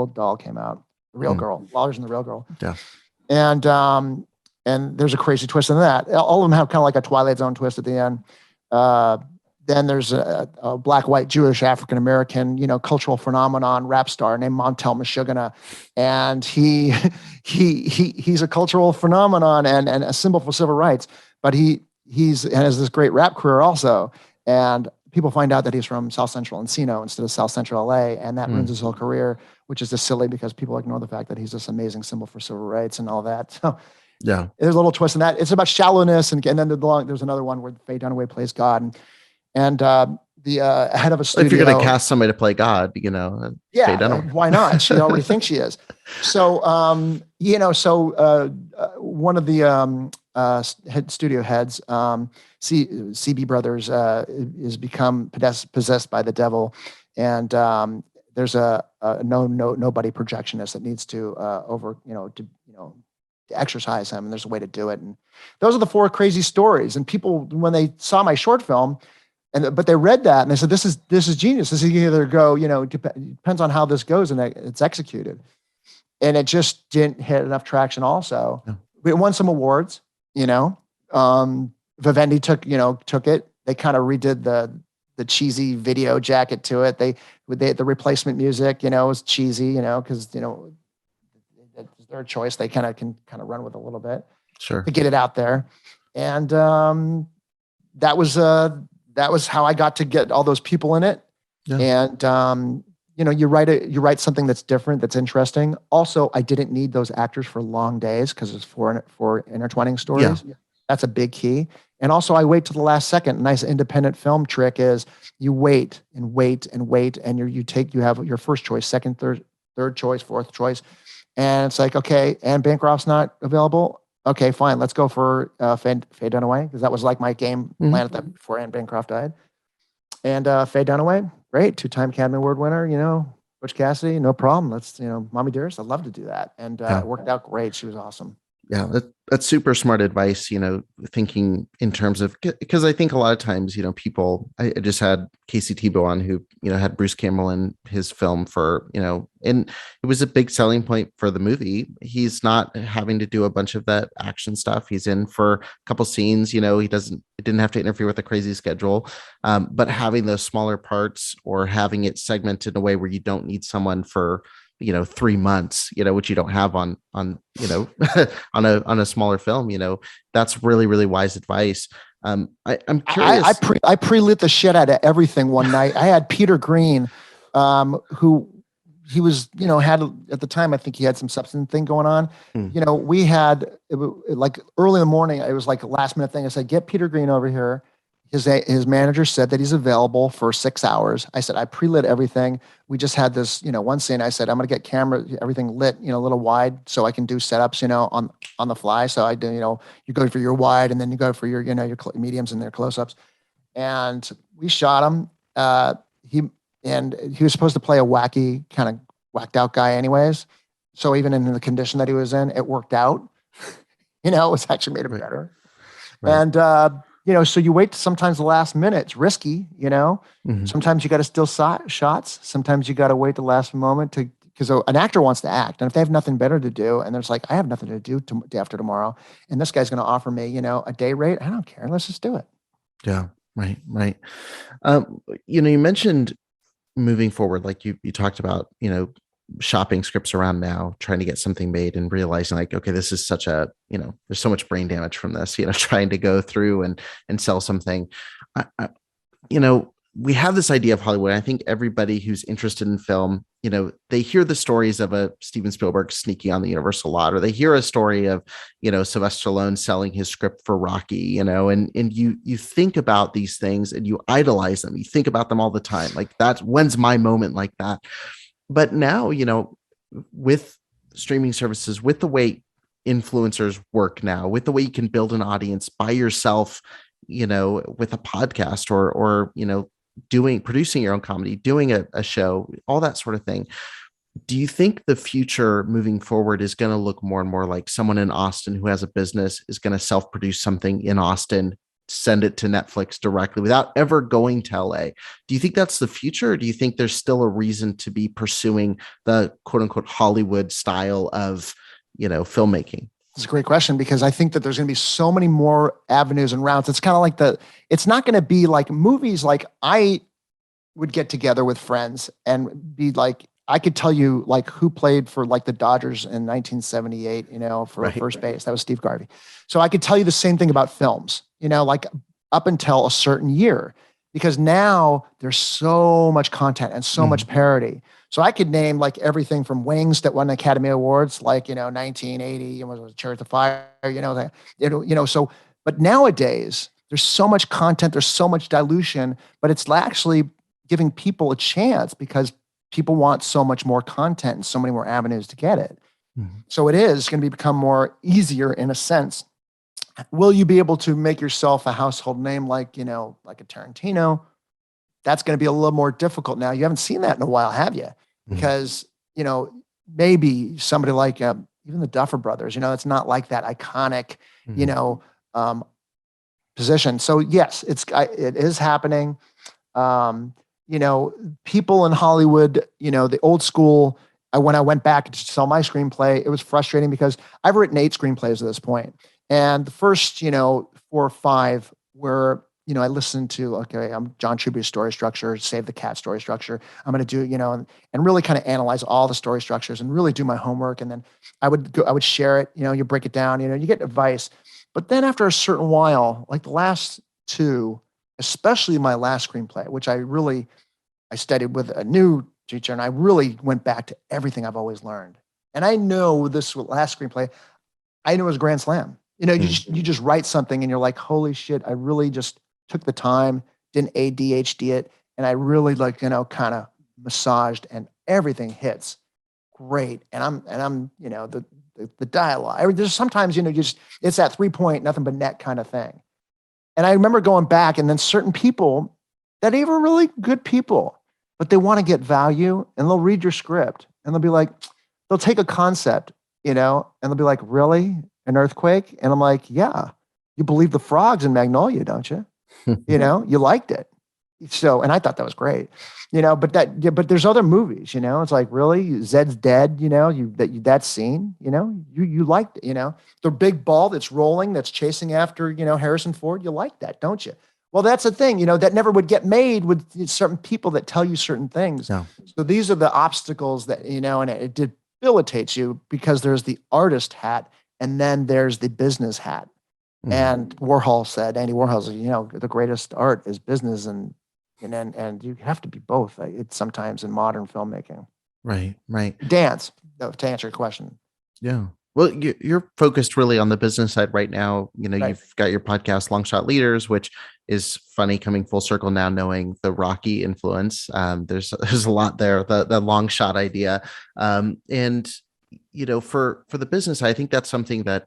doll came out. The real girl, Lars and the real girl. Yeah. And there's a crazy twist in that. All of them have kind of like a Twilight Zone twist at the end. Then there's a black, white, Jewish, African-American, cultural phenomenon rap star named Montel Meshuggah. And he's a cultural phenomenon and a symbol for civil rights, but he has this great rap career also. And people find out that he's from South Central Encino instead of South Central LA. And that ruins his whole career, which is just silly because people ignore the fact that he's this amazing symbol for civil rights and all that. So yeah, there's a little twist in that. It's about shallowness. And then there's another one where Faye Dunaway plays God. And the head of a studio. If you're going to cast somebody to play God, yeah, why not? She already thinks she is. So, one of the studio heads, CB Brothers, is become possessed by the devil, and there's a nobody projectionist that needs to to exercise him, and there's a way to do it. And those are the 4 crazy stories. And people, when they saw my short film. But they read that and they said, this is genius. This is either go, depends on how this goes and it's executed. And it just didn't hit enough traction also. Yeah. We won some awards, Vivendi took it. They kind of redid the cheesy video jacket to it. The replacement music, was cheesy, because, it's their choice. They can run with it a little bit. Sure. To get it out there. And that was how I got to get all those people in it. Yeah. And, you write something that's different, that's interesting. Also, I didn't need those actors for long days because it's for intertwining stories. Yeah. That's a big key. And also I wait till the last second. A nice independent film trick is you wait and wait and wait. And you have your first choice, second, third choice, fourth choice. And it's like, okay, Anne Bancroft's not available. Okay, fine. Let's go for Faye Dunaway, because that was like my game plan at that before Anne Bancroft died. And Faye Dunaway, great, 2-time Academy Award winner. Butch Cassidy, no problem. Let's, Mommy Dearest, I'd love to do that. And it worked out great. She was awesome. Yeah, that's super smart advice, thinking in terms of, because I think a lot of times, people, I just had Casey Tebow on who, had Bruce Campbell in his film for, and it was a big selling point for the movie. He's not having to do a bunch of that action stuff. He's in for a couple scenes, it didn't have to interfere with a crazy schedule. But having those smaller parts or having it segmented in a way where you don't need someone for 3 months, which you don't have on on a smaller film, that's really, really wise advice. I'm curious. I pre-lit the shit out of everything one night. I had Peter Green, who he was, had at the time, I think he had some substance thing going on. We had like early in the morning, it was like a last minute thing. I said, get Peter Green over here. His manager said that he's available for 6 hours. I said, I pre-lit everything. We just had this, one scene. I said, I'm going to get everything lit, a little wide so I can do setups, on the fly. So I do, you go for your wide and then you go for your, your mediums and their close-ups. And we shot him. He was supposed to play a wacky, kind of whacked out guy anyways. So even in the condition that he was in, it worked out. It was actually made it better. Right. And, so you wait sometimes the last minute. It's risky, Mm-hmm. Sometimes you got to steal shots. Sometimes you got to wait the last moment because an actor wants to act. And if they have nothing better to do, and there's like, I have nothing to do after tomorrow, and this guy's going to offer me, a day rate, I don't care. Let's just do it. Yeah, right. You mentioned moving forward, like you talked about, shopping scripts around now, trying to get something made and realizing like, okay, this is such a, there's so much brain damage from this, trying to go through and sell something. We have this idea of Hollywood. I think everybody who's interested in film, they hear the stories of a Steven Spielberg sneaking on the Universal lot, or they hear a story of, Sylvester Stallone selling his script for Rocky, and you think about these things and you idolize them. You think about them all the time. Like when's my moment like that? But now, with streaming services, with the way influencers work now, with the way you can build an audience by yourself, with a podcast or producing your own comedy, doing a show, all that sort of thing. Do you think the future moving forward is going to look more and more like someone in Austin who has a business is going to self-produce something in Austin, send it to Netflix directly without ever going to LA? Do you think that's the future? Or do you think there's still a reason to be pursuing the quote unquote Hollywood style of, filmmaking? It's a great question because I think that there's going to be so many more avenues and routes. It's kind of like it's not going to be like movies. Like I would get together with friends and be like, I could tell you like who played for like the Dodgers in 1978, for first base. That was Steve Garvey. So I could tell you the same thing about films, like up until a certain year, because now there's so much content and so much parody. So I could name like everything from Wings that won Academy Awards, like, 1980, and was Chariots of Fire, so, but nowadays there's so much content, there's so much dilution, but it's actually giving people a chance because people want so much more content and so many more avenues to get it. Mm-hmm. So it is going to become more easier in a sense. Will you be able to make yourself a household name like a Tarantino? That's going to be a little more difficult now. You haven't seen that in a while, have you? Because, maybe somebody like even the Duffer Brothers, it's not like that iconic, position. So yes, it is happening. People in Hollywood, the old school, when I went back to sell my screenplay, it was frustrating because I've written 8 screenplays at this point. And the first, 4 or 5 were, I listened to, okay, I'm John Truby's story structure, Save the Cat story structure. I'm going to do, and really kind of analyze all the story structures and really do my homework. And then I would share it, you break it down, you get advice. But then after a certain while, like the last 2, especially my last screenplay, which I studied with a new teacher, and I really went back to everything I've always learned. And I know this last screenplay, I knew it was a grand slam. You just write something and you're like, holy shit, I really just took the time, didn't ADHD it, and I really kind of massaged, and everything hits great. And I'm the dialogue. There's sometimes it's that 3-point nothing but net kind of thing. And I remember going back, and then certain people that even really good people, but they want to get value, and they'll read your script and they'll be like, they'll take a concept, and they'll be like, really? an earthquake? And I'm like, yeah. You believe the frogs in Magnolia, don't you? You liked it. So, and I thought that was great, but there's other movies, it's like, really, Zed's dead, that scene, you liked it, the big ball that's rolling, that's chasing after, Harrison Ford, you like that, don't you? Well, that's the thing, that never would get made with certain people that tell you certain things. No. So these are the obstacles that, and it debilitates you, because there's the artist hat and then there's the business hat. And Andy Warhol said, the greatest art is business, and you have to be both. It's sometimes in modern filmmaking. Right. Dance, to answer your question. Yeah. Well, you're focused really on the business side right now. Right. You've got your podcast, Long Shot Leaders, which is funny, coming full circle now, knowing the Rocky influence. There's a lot there, the long shot idea. And for the business, I think that's something that,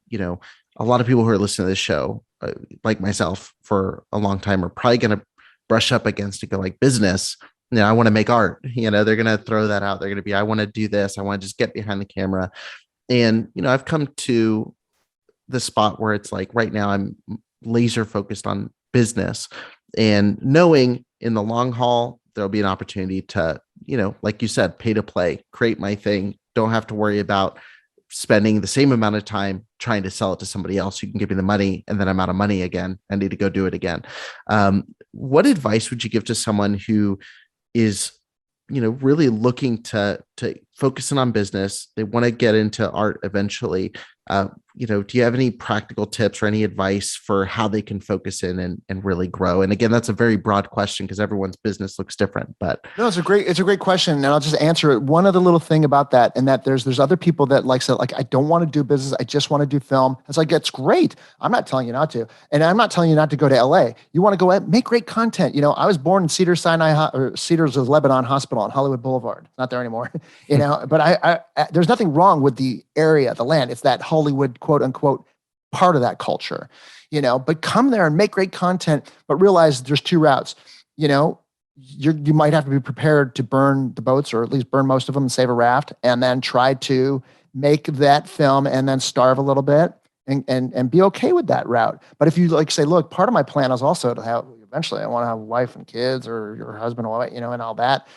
a lot of people who are listening to this show, like myself, for a long time, are probably going to brush up against, go like, business. I want to make art. They're going to throw that out. They're going to be, I want to do this. I want to just get behind the camera. And, I've come to the spot where it's like, right now I'm laser focused on business, and knowing in the long haul, there'll be an opportunity to, like you said, pay to play, create my thing. Don't have to worry about spending the same amount of time trying to sell it to somebody else who can give me the money, and then I'm out of money again. I need to go do it again. What advice would you give to someone who is, really looking to focus in on business? They want to get into art eventually. Do you have any practical tips or any advice for how they can focus in and really grow? And again, that's a very broad question, because everyone's business looks different, but no, it's a great question. And I'll just answer it. One other little thing about that, and that there's other people that said, I don't want to do business. I just want to do film. It's like, it's great. I'm not telling you not to. And I'm not telling you not to go to LA. You want to go make great content. I was born in Cedars of Lebanon Hospital on Hollywood Boulevard. It's not there anymore, but I there's nothing wrong with the area, the land. It's that Hollywood, quote unquote, part of that culture, but come there and make great content, but realize there's two routes. You might have to be prepared to burn the boats, or at least burn most of them and save a raft, and then try to make that film and then starve a little bit and be okay with that route. But if you say, look, part of my plan is also to have, eventually I want to have a wife and kids, or your husband, or and all that.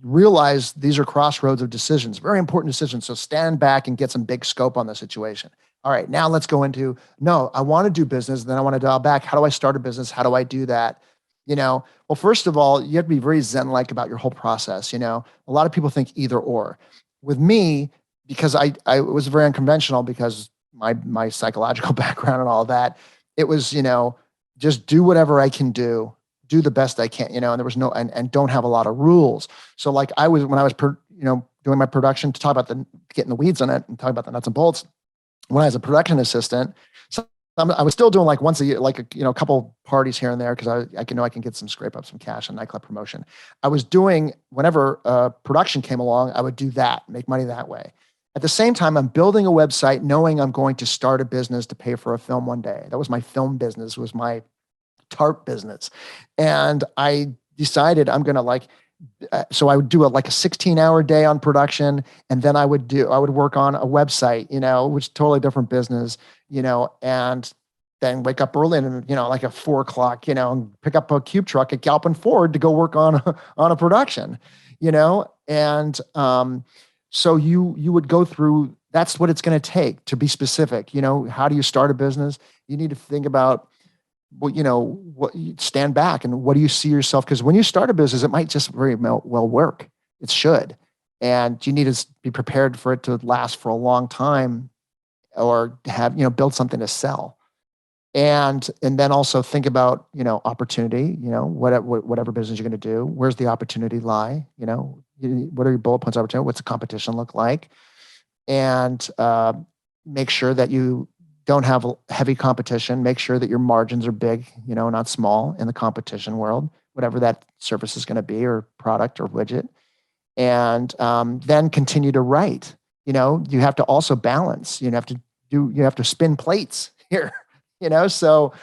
Realize these are crossroads of decisions, very important decisions. So stand back and get some big scope on the situation. All right, now let's go into, no, I want to do business. Then I want to dial back. How do I start a business? How do I do that? Well, first of all, you have to be very Zen-like about your whole process. A lot of people think either or. With me, because I was very unconventional, because my psychological background and all that, it was, just do whatever I can do the best I can, and there was no, and don't have a lot of rules. So when I was doing my production, to talk about getting the weeds on it and talk about the nuts and bolts, when I was a production assistant, so I was still doing once a year, a couple parties here and there, because I can get some, scrape up some cash on nightclub promotion. I was doing, whenever production came along, I would do that, make money that way. At the same time, I'm building a website, knowing I'm going to start a business to pay for a film one day. That was my film business, was my tarp business. And I decided I'm going to so I would do a 16-hour day on production. And then I would work on a website, which is totally different business, and then wake up early and, at 4 o'clock, and pick up a cube truck at Galpin Ford to go work on a production, and so you would go through, that's what it's going to take to be specific. How do you start a business? You need to think about, what you stand back and what do you see yourself? Because when you start a business, it might just very well work. It should. And you need to be prepared for it to last for a long time, or have, build something to sell. And then also think about, opportunity, whatever business you're going to do, where's the opportunity lie? What are your bullet points opportunity? What's the competition look like? And make sure that you don't have heavy competition. Make sure that your margins are big, not small in the competition world, whatever that service is going to be, or product or widget. And then continue to write. You have to also balance. You have to spin plates here. So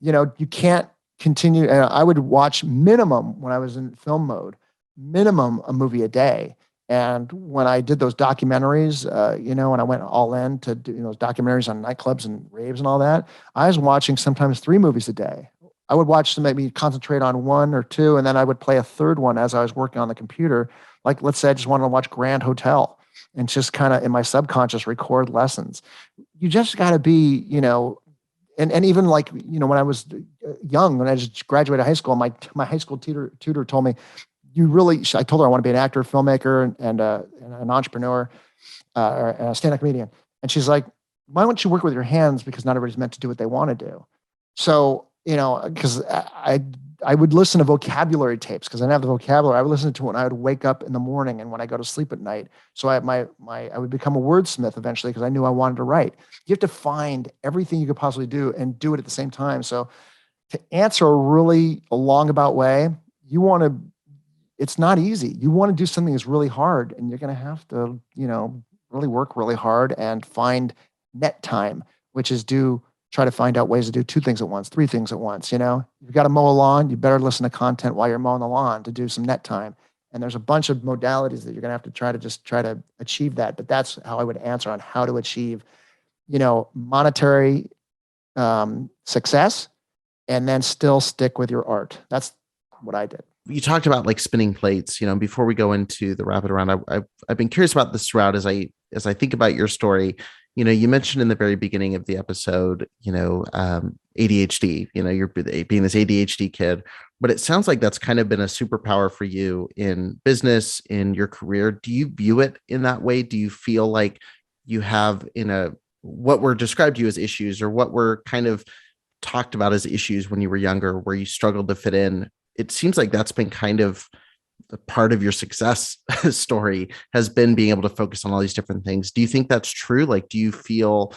you can't continue. I would watch minimum, when I was in film mode, minimum a movie a day. And when I did those documentaries, and I went all in to do those documentaries on nightclubs and raves and all that, I was watching sometimes 3 movies a day. I would watch them, maybe concentrate on 1 or 2, and then I would play a third one as I was working on the computer. Like, let's say I just wanted to watch Grand Hotel and just kind of in my subconscious record lessons. You just got to be, and even like, when I was young, when I just graduated high school, my high school tutor told me, I told her I want to be an actor, filmmaker, and an entrepreneur, or a stand-up comedian. And she's like, why don't you work with your hands? Because not everybody's meant to do what they want to do. So, because I would listen to vocabulary tapes because I didn't have the vocabulary. I would listen to it when I would wake up in the morning and when I go to sleep at night. So I would become a wordsmith eventually because I knew I wanted to write. You have to find everything you could possibly do and do it at the same time. So to answer a long about way, it's not easy. You want to do something that's really hard, and you're going to have to, really work really hard and find net time, which is try to find out ways to do 2 things at once, 3 things at once. You've got to mow a lawn. You better listen to content while you're mowing the lawn to do some net time. And there's a bunch of modalities that you're going to have to try to achieve that. But that's how I would answer on how to achieve, monetary success, and then still stick with your art. That's what I did. You talked about like spinning plates, before we go into the rapid round, I've been curious about this route as I think about your story. You mentioned in the very beginning of the episode, ADHD, you're being this ADHD kid, but it sounds like that's kind of been a superpower for you in business, in your career. Do you view it in that way? Do you feel like you have what were described to you as issues, or what were kind of talked about as issues when you were younger, where you struggled to fit in? It seems like that's been kind of a part of your success story, has been being able to focus on all these different things. Do you think that's true? Like, do you feel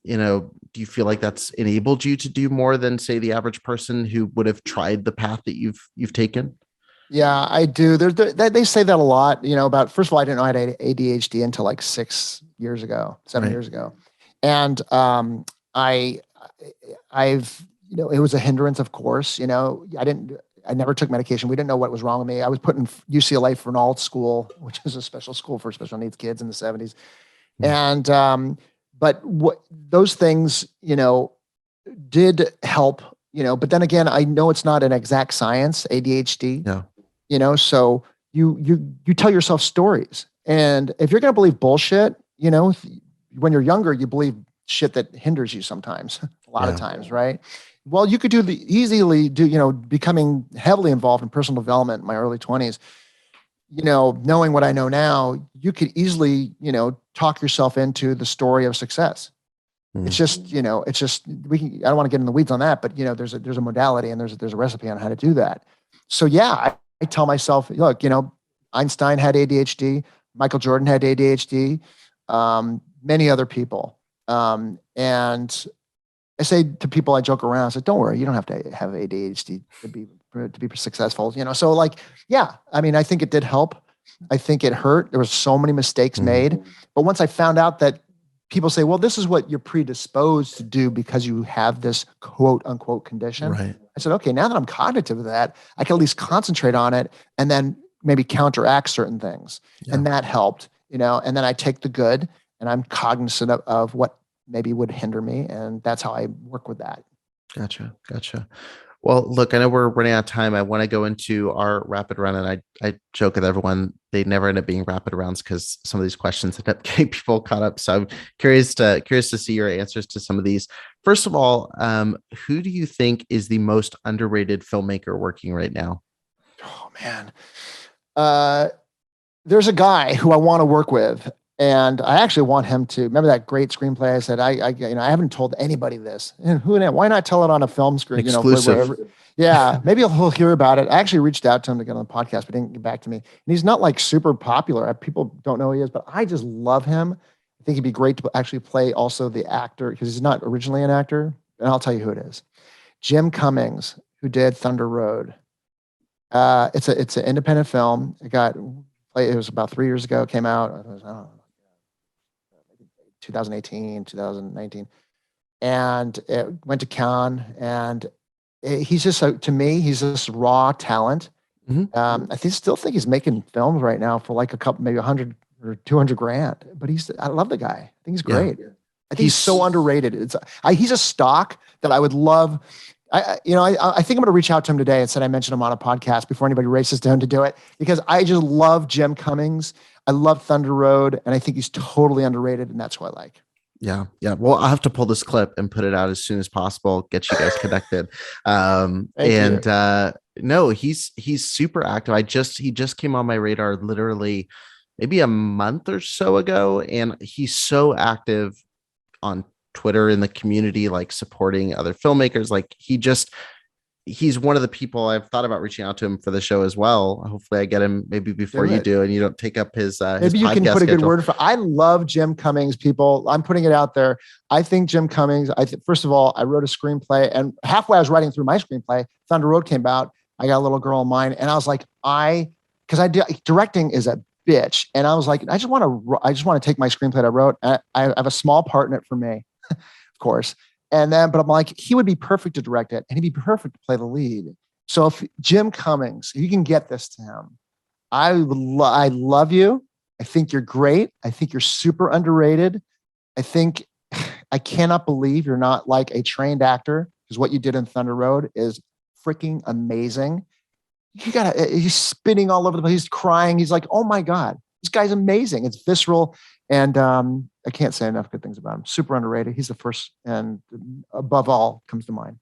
like that's enabled you to do more than, say, the average person who would have tried the path that you've taken? Yeah, I do. They say that a lot, about, first of all, I didn't know I had ADHD until like 7 years ago. And it was a hindrance, of course. I never took medication. We didn't know what was wrong with me. I was put in UCLA for an alt school, which is a special school for special needs kids in the 70s. And, but those things, did help, but then again, I know it's not an exact science, ADHD, so you tell yourself stories. And if you're going to believe bullshit, when you're younger, you believe shit that hinders you sometimes, a lot of times, right? Well, you could easily do, becoming heavily involved in personal development in my early 20s, knowing what I know now, you could easily, talk yourself into the story of success. It's just, I don't want to get in the weeds on that, but there's a modality and there's a recipe on how to do that. So yeah, I tell myself, look, Einstein had ADHD, Michael Jordan had ADHD, many other people. And I say to people, I joke around, I say, don't worry, you don't have to have ADHD to be successful. So like, yeah, I mean, I think it did help. I think it hurt. There was so many mistakes made. But once I found out that people say, well, this is what you're predisposed to do because you have this quote unquote condition. Right. I said, okay, now that I'm cognitive of that, I can at least concentrate on it and then maybe counteract certain things. Yeah. And that helped, and then I take the good and I'm cognizant of what maybe would hinder me. And that's how I work with that. Gotcha. Well, look, I know we're running out of time. I want to go into our rapid round, and I joke with everyone, they never end up being rapid rounds because some of these questions end up getting people caught up. So I'm curious to see your answers to some of these. First of all, who do you think is the most underrated filmmaker working right now? Oh man, there's a guy who I want to work with. And I actually want him to remember that great screenplay. I said, I haven't told anybody this. And why not tell it on a film screen? Exclusive. Yeah, maybe he'll hear about it. I actually reached out to him to get on the podcast, but he didn't get back to me. And he's not like super popular. People don't know who he is, but I just love him. I think he'd be great to actually play also the actor because he's not originally an actor. And I'll tell you who it is. Jim Cummings, who did Thunder Road. It's an independent film. It was about 3 years ago. It came out. I don't know. 2018, 2019. And it went to Cannes, and he's just, to me, he's this raw talent. Still think he's making films right now for like a couple, maybe 100 or 200 grand. But I love the guy. I think he's great. Yeah. I think he's so underrated. He's a stock that I would love. I think I'm going to reach out to him today and said I mentioned him on a podcast before anybody races to him to do it, because I just love Jim Cummings. I love Thunder Road, and I think he's totally underrated, and that's who I like. Yeah. Well, I'll have to pull this clip and put it out as soon as possible. Get you guys connected. No, he's super active. He just came on my radar literally maybe a month or so ago, and he's so active on Twitter in the community, like supporting other filmmakers. Like he's one of the people I've thought about reaching out to him for the show as well. Hopefully I get him maybe before you do, and you don't take up his maybe you can put a good word for. I love Jim Cummings, people. I'm putting it out there. I think Jim Cummings, first of all, I wrote a screenplay, and halfway I was writing through my screenplay, Thunder Road came out. I got a little girl in mind, and I was like, directing is a bitch. And I was like, I just want to take my screenplay that I wrote. I have a small part in it for me, of course. But I'm like, he would be perfect to direct it, and he'd be perfect to play the lead. So if Jim Cummings, if you can get this to him, I love you. I think you're great. I think you're super underrated. I cannot believe you're not like a trained actor, because what you did in Thunder Road is freaking amazing. He's spinning all over the place. He's crying. He's like, oh my God, this guy's amazing. It's visceral. And I can't say enough good things about him. Super underrated. He's the first and above all comes to mind.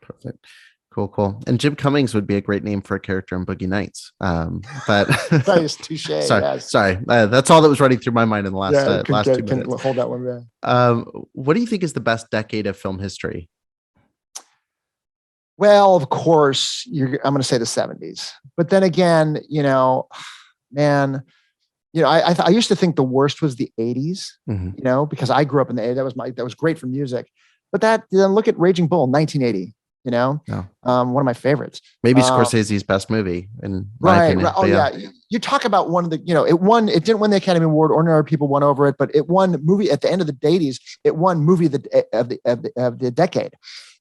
Perfect. Cool. And Jim Cummings would be a great name for a character in Boogie Nights. But nice, touche. Sorry. That's all that was running through my mind in the last 2 minutes. Hold that one there. What do you think is the best decade of film history? Well, of course, I'm going to say the 70s. But then again, man, I used to think the worst was the 80s, because I grew up in the 80s. That was great for music. But then look at Raging Bull, 1980, one of my favorites. Maybe Scorsese's best movie in my opinion. Right. Oh yeah. You talk about one of the, it didn't win the Academy Award. Ordinary People won over it, but it won movie at the end of the 80s. It won movie of the decade.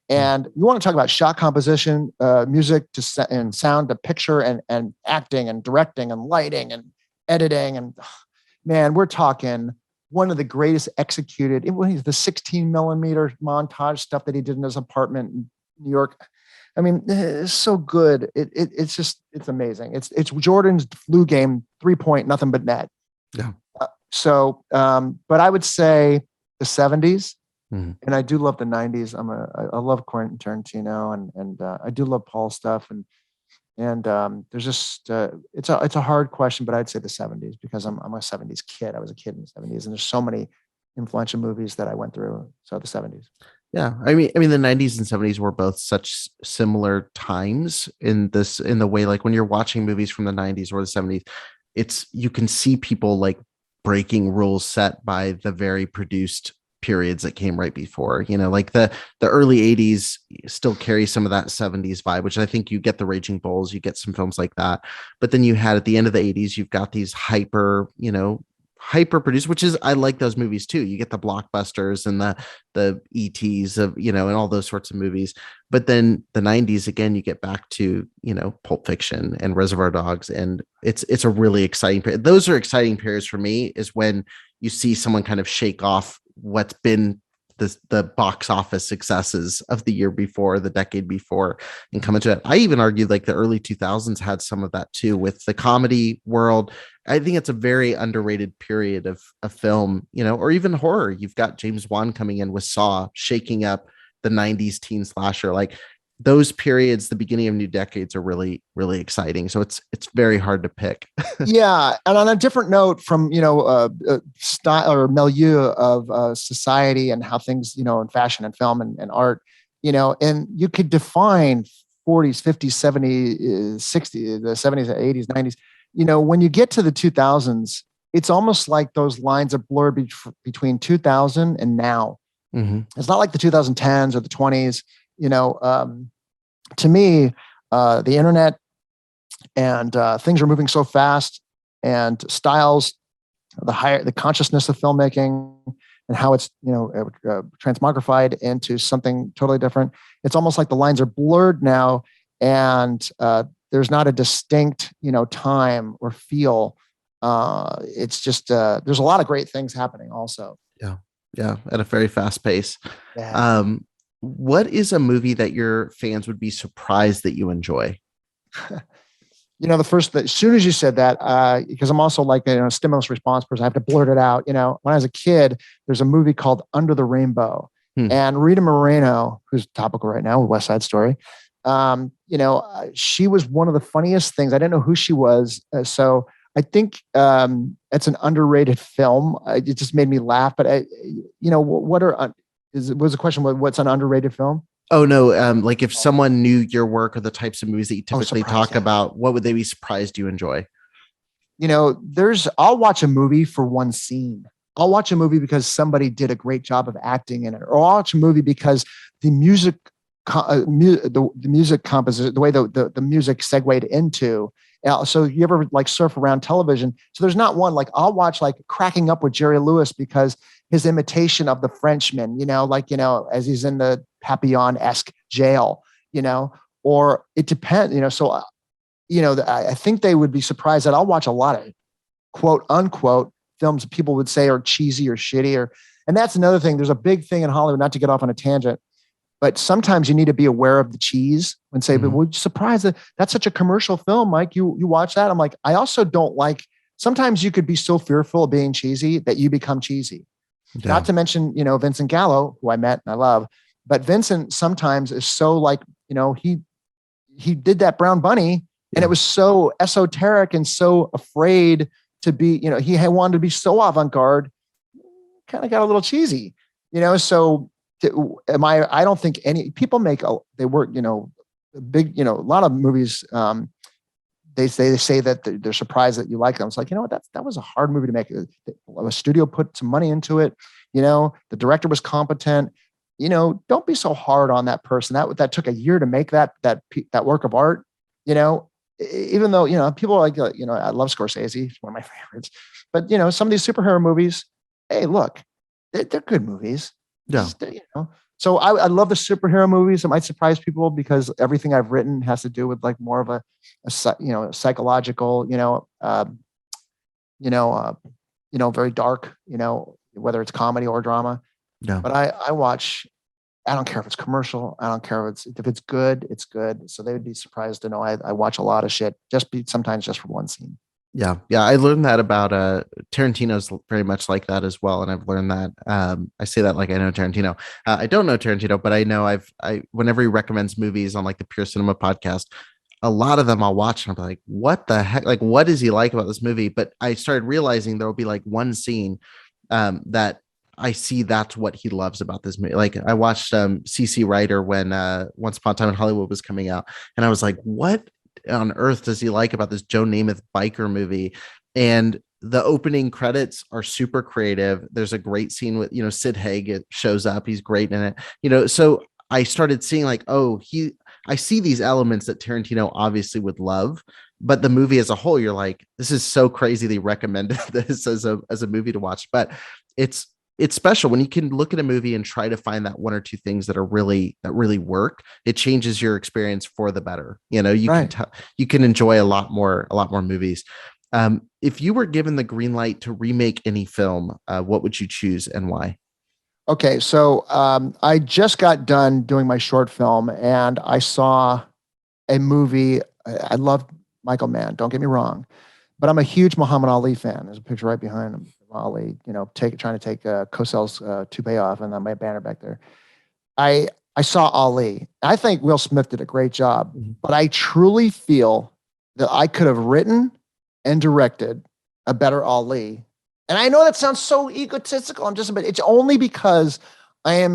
And you want to talk about shot composition, music and sound to picture and acting and directing and lighting and editing. And man, we're talking one of the greatest executed. It was the 16 millimeter montage stuff that he did in his apartment in New York. I mean, it's so good. It's amazing. It's Jordan's flu game, 3-point, nothing but net. Yeah. But I would say the 70s. And I do love the 90s. I love Quentin Tarantino and I do love Paul's stuff. And there's just it's a hard question, but I'd say the 70s, because I'm a 70s kid. I was a kid in the 70s, and there's so many influential movies that I went through. So the 70s. Yeah, I mean the 90s and 70s were both such similar times in the way, like when you're watching movies from the 90s or the 70s, you can see people like breaking rules set by the very produced periods that came right before, like the early 80s still carry some of that 70s vibe, which I think you get the Raging Bulls, you get some films like that. But then you had at the end of the 80s, you've got these hyper produced, which is, I like those movies too. You get the blockbusters and the ETs of, and all those sorts of movies. But then the 90s, again, you get back to, Pulp Fiction and Reservoir Dogs. And it's a really exciting period. Those are exciting periods for me, is when you see someone kind of shake off what's been the box office successes of the year before, the decade before, and come into it. I even argue like the early 2000s had some of that too, with the comedy world. I think it's a very underrated period of film, or even horror. You've got James Wan coming in with Saw, shaking up the 90s teen slasher. Like those periods, the beginning of new decades, are really, really exciting. So it's very hard to pick. Yeah. And on a different note from, style or milieu of society and how things, in fashion and film and art, and you could define 40s, 50s, 70s, 60s, the 70s, 80s, 90s, when you get to the 2000s, it's almost like those lines are blurred between 2000 and now. Mm-hmm. It's not like the 2010s or the 20s. To me, the internet and things are moving so fast, and styles, the consciousness of filmmaking and how it's transmogrified into something totally different. It's almost like the lines are blurred now, and there's not a distinct, time or feel. It's just, there's a lot of great things happening also. Yeah. Yeah. At a very fast pace. Yeah. What is a movie that your fans would be surprised that you enjoy? As soon as you said that, because I'm also like a stimulus response person, I have to blurt it out. When I was a kid, there's a movie called Under the Rainbow, and Rita Moreno, who's topical right now with West Side Story, she was one of the funniest things. I didn't know who she was, so I think it's an underrated film. It just made me laugh. But was the question? What's an underrated film? Oh no, like if someone knew your work or the types of movies that you typically talk about, what would they be surprised you enjoy? I'll watch a movie for one scene. I'll watch a movie because somebody did a great job of acting in it, or I'll watch a movie because the music, the music composition, the way the music segued into. So you ever like surf around television? So there's not one, like I'll watch like Cracking Up with Jerry Lewis because his imitation of the Frenchman, as he's in the Papillon-esque jail, or it depends, so, I think they would be surprised that I'll watch a lot of quote unquote films that people would say are cheesy or shitty, and that's another thing. There's a big thing in Hollywood, not to get off on a tangent, but sometimes you need to be aware of the cheese and say, but would you surprise that that's such a commercial film, Mike? You watch that? I'm like, I also don't like, sometimes you could be so fearful of being cheesy that you become cheesy. Yeah. Not to mention, Vincent Gallo, who I met and I love, but Vincent sometimes is so like, he did that Brown Bunny and it was so esoteric and so afraid to be, he wanted to be so avant-garde, kind of got a little cheesy, so I don't think any people they work, big, a lot of movies, they say that they're surprised that you like them. It's like, that was a hard movie to make. A studio put some money into it. The director was competent. Don't be so hard on that person. That took a year to make that work of art. Even though people are like, I love Scorsese, he's one of my favorites. But some of these superhero movies, hey, look, they're good movies. Yeah. Just, So I love the superhero movies. It might surprise people because everything I've written has to do with like more of a psychological, very dark, whether it's comedy or drama. Yeah. But I watch. I don't care if it's commercial. I don't care if it's good. It's good. So they would be surprised to know I watch a lot of shit. Sometimes just for one scene. Yeah. Yeah. I learned that about Tarantino's very much like that as well. And I've learned that I say that like I know Tarantino. I don't know Tarantino, but I know whenever he recommends movies on like the Pure Cinema podcast, a lot of them I'll watch and I'm like, what the heck? Like, what does he like about this movie? But I started realizing there'll be like one scene that I see that's what he loves about this movie. Like I watched CC Rider when Once Upon a Time in Hollywood was coming out. And I was like, what on earth does he like about this Joe Namath biker movie? And the opening credits are super creative. There's a great scene with, Sid Haig shows up. He's great in it, so I started seeing like, I see these elements that Tarantino obviously would love, but the movie as a whole, you're like, this is so crazy. They recommended this as a movie to watch, but it's special when you can look at a movie and try to find that one or two things that really work. It changes your experience for the better. You can enjoy a lot more movies. If you were given the green light to remake any film, what would you choose and why? Okay. So I just got done doing my short film and I saw a movie. I love Michael Mann, don't get me wrong, but I'm a huge Muhammad Ali fan. There's a picture right behind him. Ali, trying to take Cosell's toupee off, and then my banner back there. I saw Ali. I think Will Smith did a great job, but I truly feel that I could have written and directed a better Ali. And I know that sounds so egotistical. It's only because I am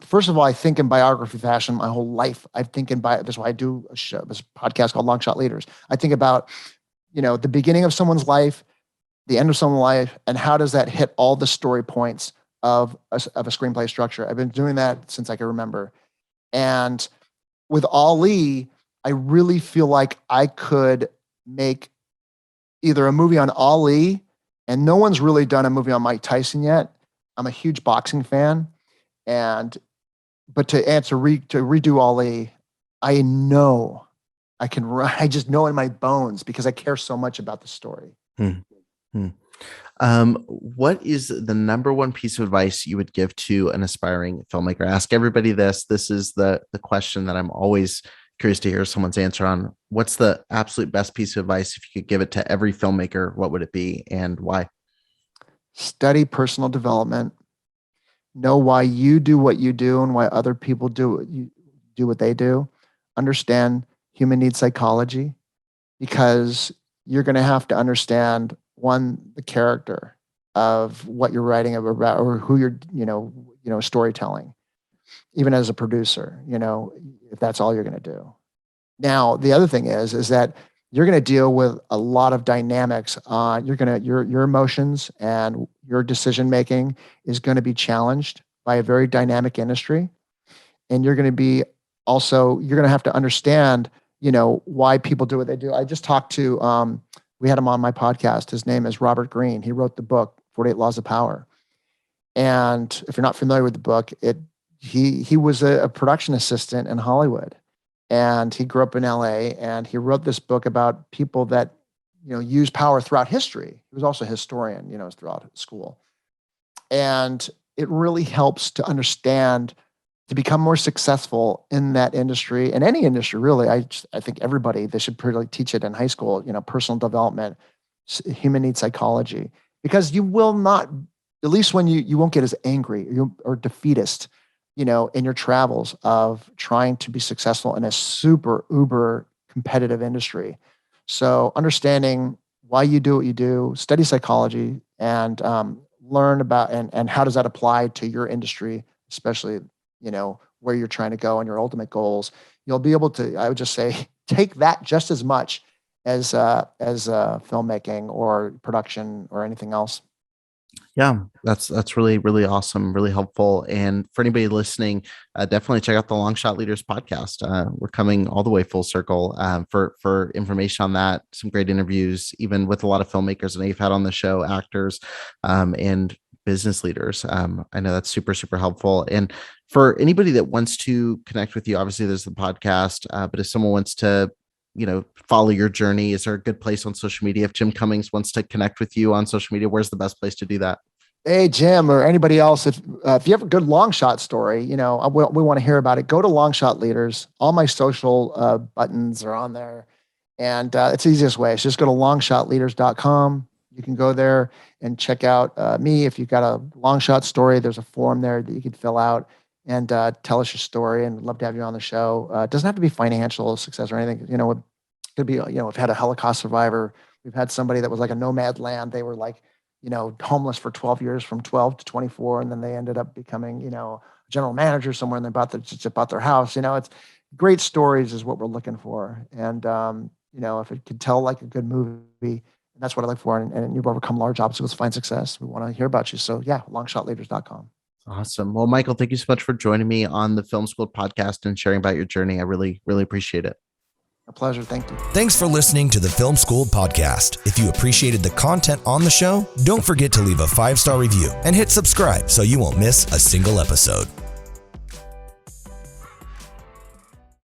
first of all, I think in biography fashion my whole life. I think that's why I do this podcast called Long Shot Leaders. I think about, the beginning of someone's life, the end of someone's life, and how does that hit all the story points of a screenplay structure. I've been doing that since I can remember. And with Ali, I really feel like I could make either a movie on Ali, and no one's really done a movie on Mike Tyson yet. I'm a huge boxing fan. But to redo Ali, I know I just know in my bones because I care so much about the story. Hmm. Hmm. What is the number one piece of advice you would give to an aspiring filmmaker? Ask everybody this. This is the question that I'm always curious to hear someone's answer on. What's the absolute best piece of advice? If you could give it to every filmmaker, what would it be and why? Study personal development. Know why you do what you do and why other people do what they do. Understand human need psychology, because you're going to have to understand one, the character of what you're writing about or who you're, storytelling, even as a producer, if that's all you're going to do. Now, the other thing is that you're going to deal with a lot of dynamics on your emotions, and your decision making is going to be challenged by a very dynamic industry. And you're going to have to understand, why people do what they do. I just talked to, we had him on my podcast. His name is Robert Greene. He wrote the book, 48 Laws of Power. And if you're not familiar with the book, he was a production assistant in Hollywood, and he grew up in LA, and he wrote this book about people that, use power throughout history. He was also a historian, throughout school. And it really helps to understand, to become more successful in that industry, and any industry really. I think they should really teach it in high school, personal development, human need psychology, because you will not, at least when you won't get as angry or defeatist, in your travels of trying to be successful in a super uber competitive industry. So understanding why you do what you do, study psychology, and learn about, and how does that apply to your industry, especially, where you're trying to go and your ultimate goals. You'll be able to, I would just say, take that just as much as filmmaking or production or anything else. Yeah, that's really, really awesome, really helpful. And for anybody listening, definitely check out the Long Shot Leaders podcast. We're coming all the way full circle for information on that. Some great interviews, even with a lot of filmmakers that you've had on the show, actors, and business leaders. I know that's super, super helpful. And for anybody that wants to connect with you, obviously there's the podcast, but if someone wants to, follow your journey, is there a good place on social media? If Jim Cummings wants to connect with you on social media, where's the best place to do that? Hey, Jim, or anybody else, if you have a good long shot story, we want to hear about it. Go to Long Shot Leaders. All my social buttons are on there. And it's the easiest way. It's just go to longshotleaders.com. You can go there and check out me. If you've got a long shot story, there's a form there that you can fill out and tell us your story, and love to have you on the show. It doesn't have to be financial success or anything. It could be, we've had a Holocaust survivor. We've had somebody that was like a nomad land. They were like, homeless for 12 years from 12 to 24. And then they ended up becoming, a general manager somewhere, and they bought their house. It's great stories is what we're looking for. And, if it could tell like a good movie, and that's what I look for. And you've overcome large obstacles to find success. We want to hear about you. So yeah, longshotleaders.com. Awesome. Well, Michael, thank you so much for joining me on the Film School podcast and sharing about your journey. I really, really appreciate it. A pleasure. Thank you. Thanks for listening to the Film School podcast. If you appreciated the content on the show, don't forget to leave a 5-star review and hit subscribe so you won't miss a single episode.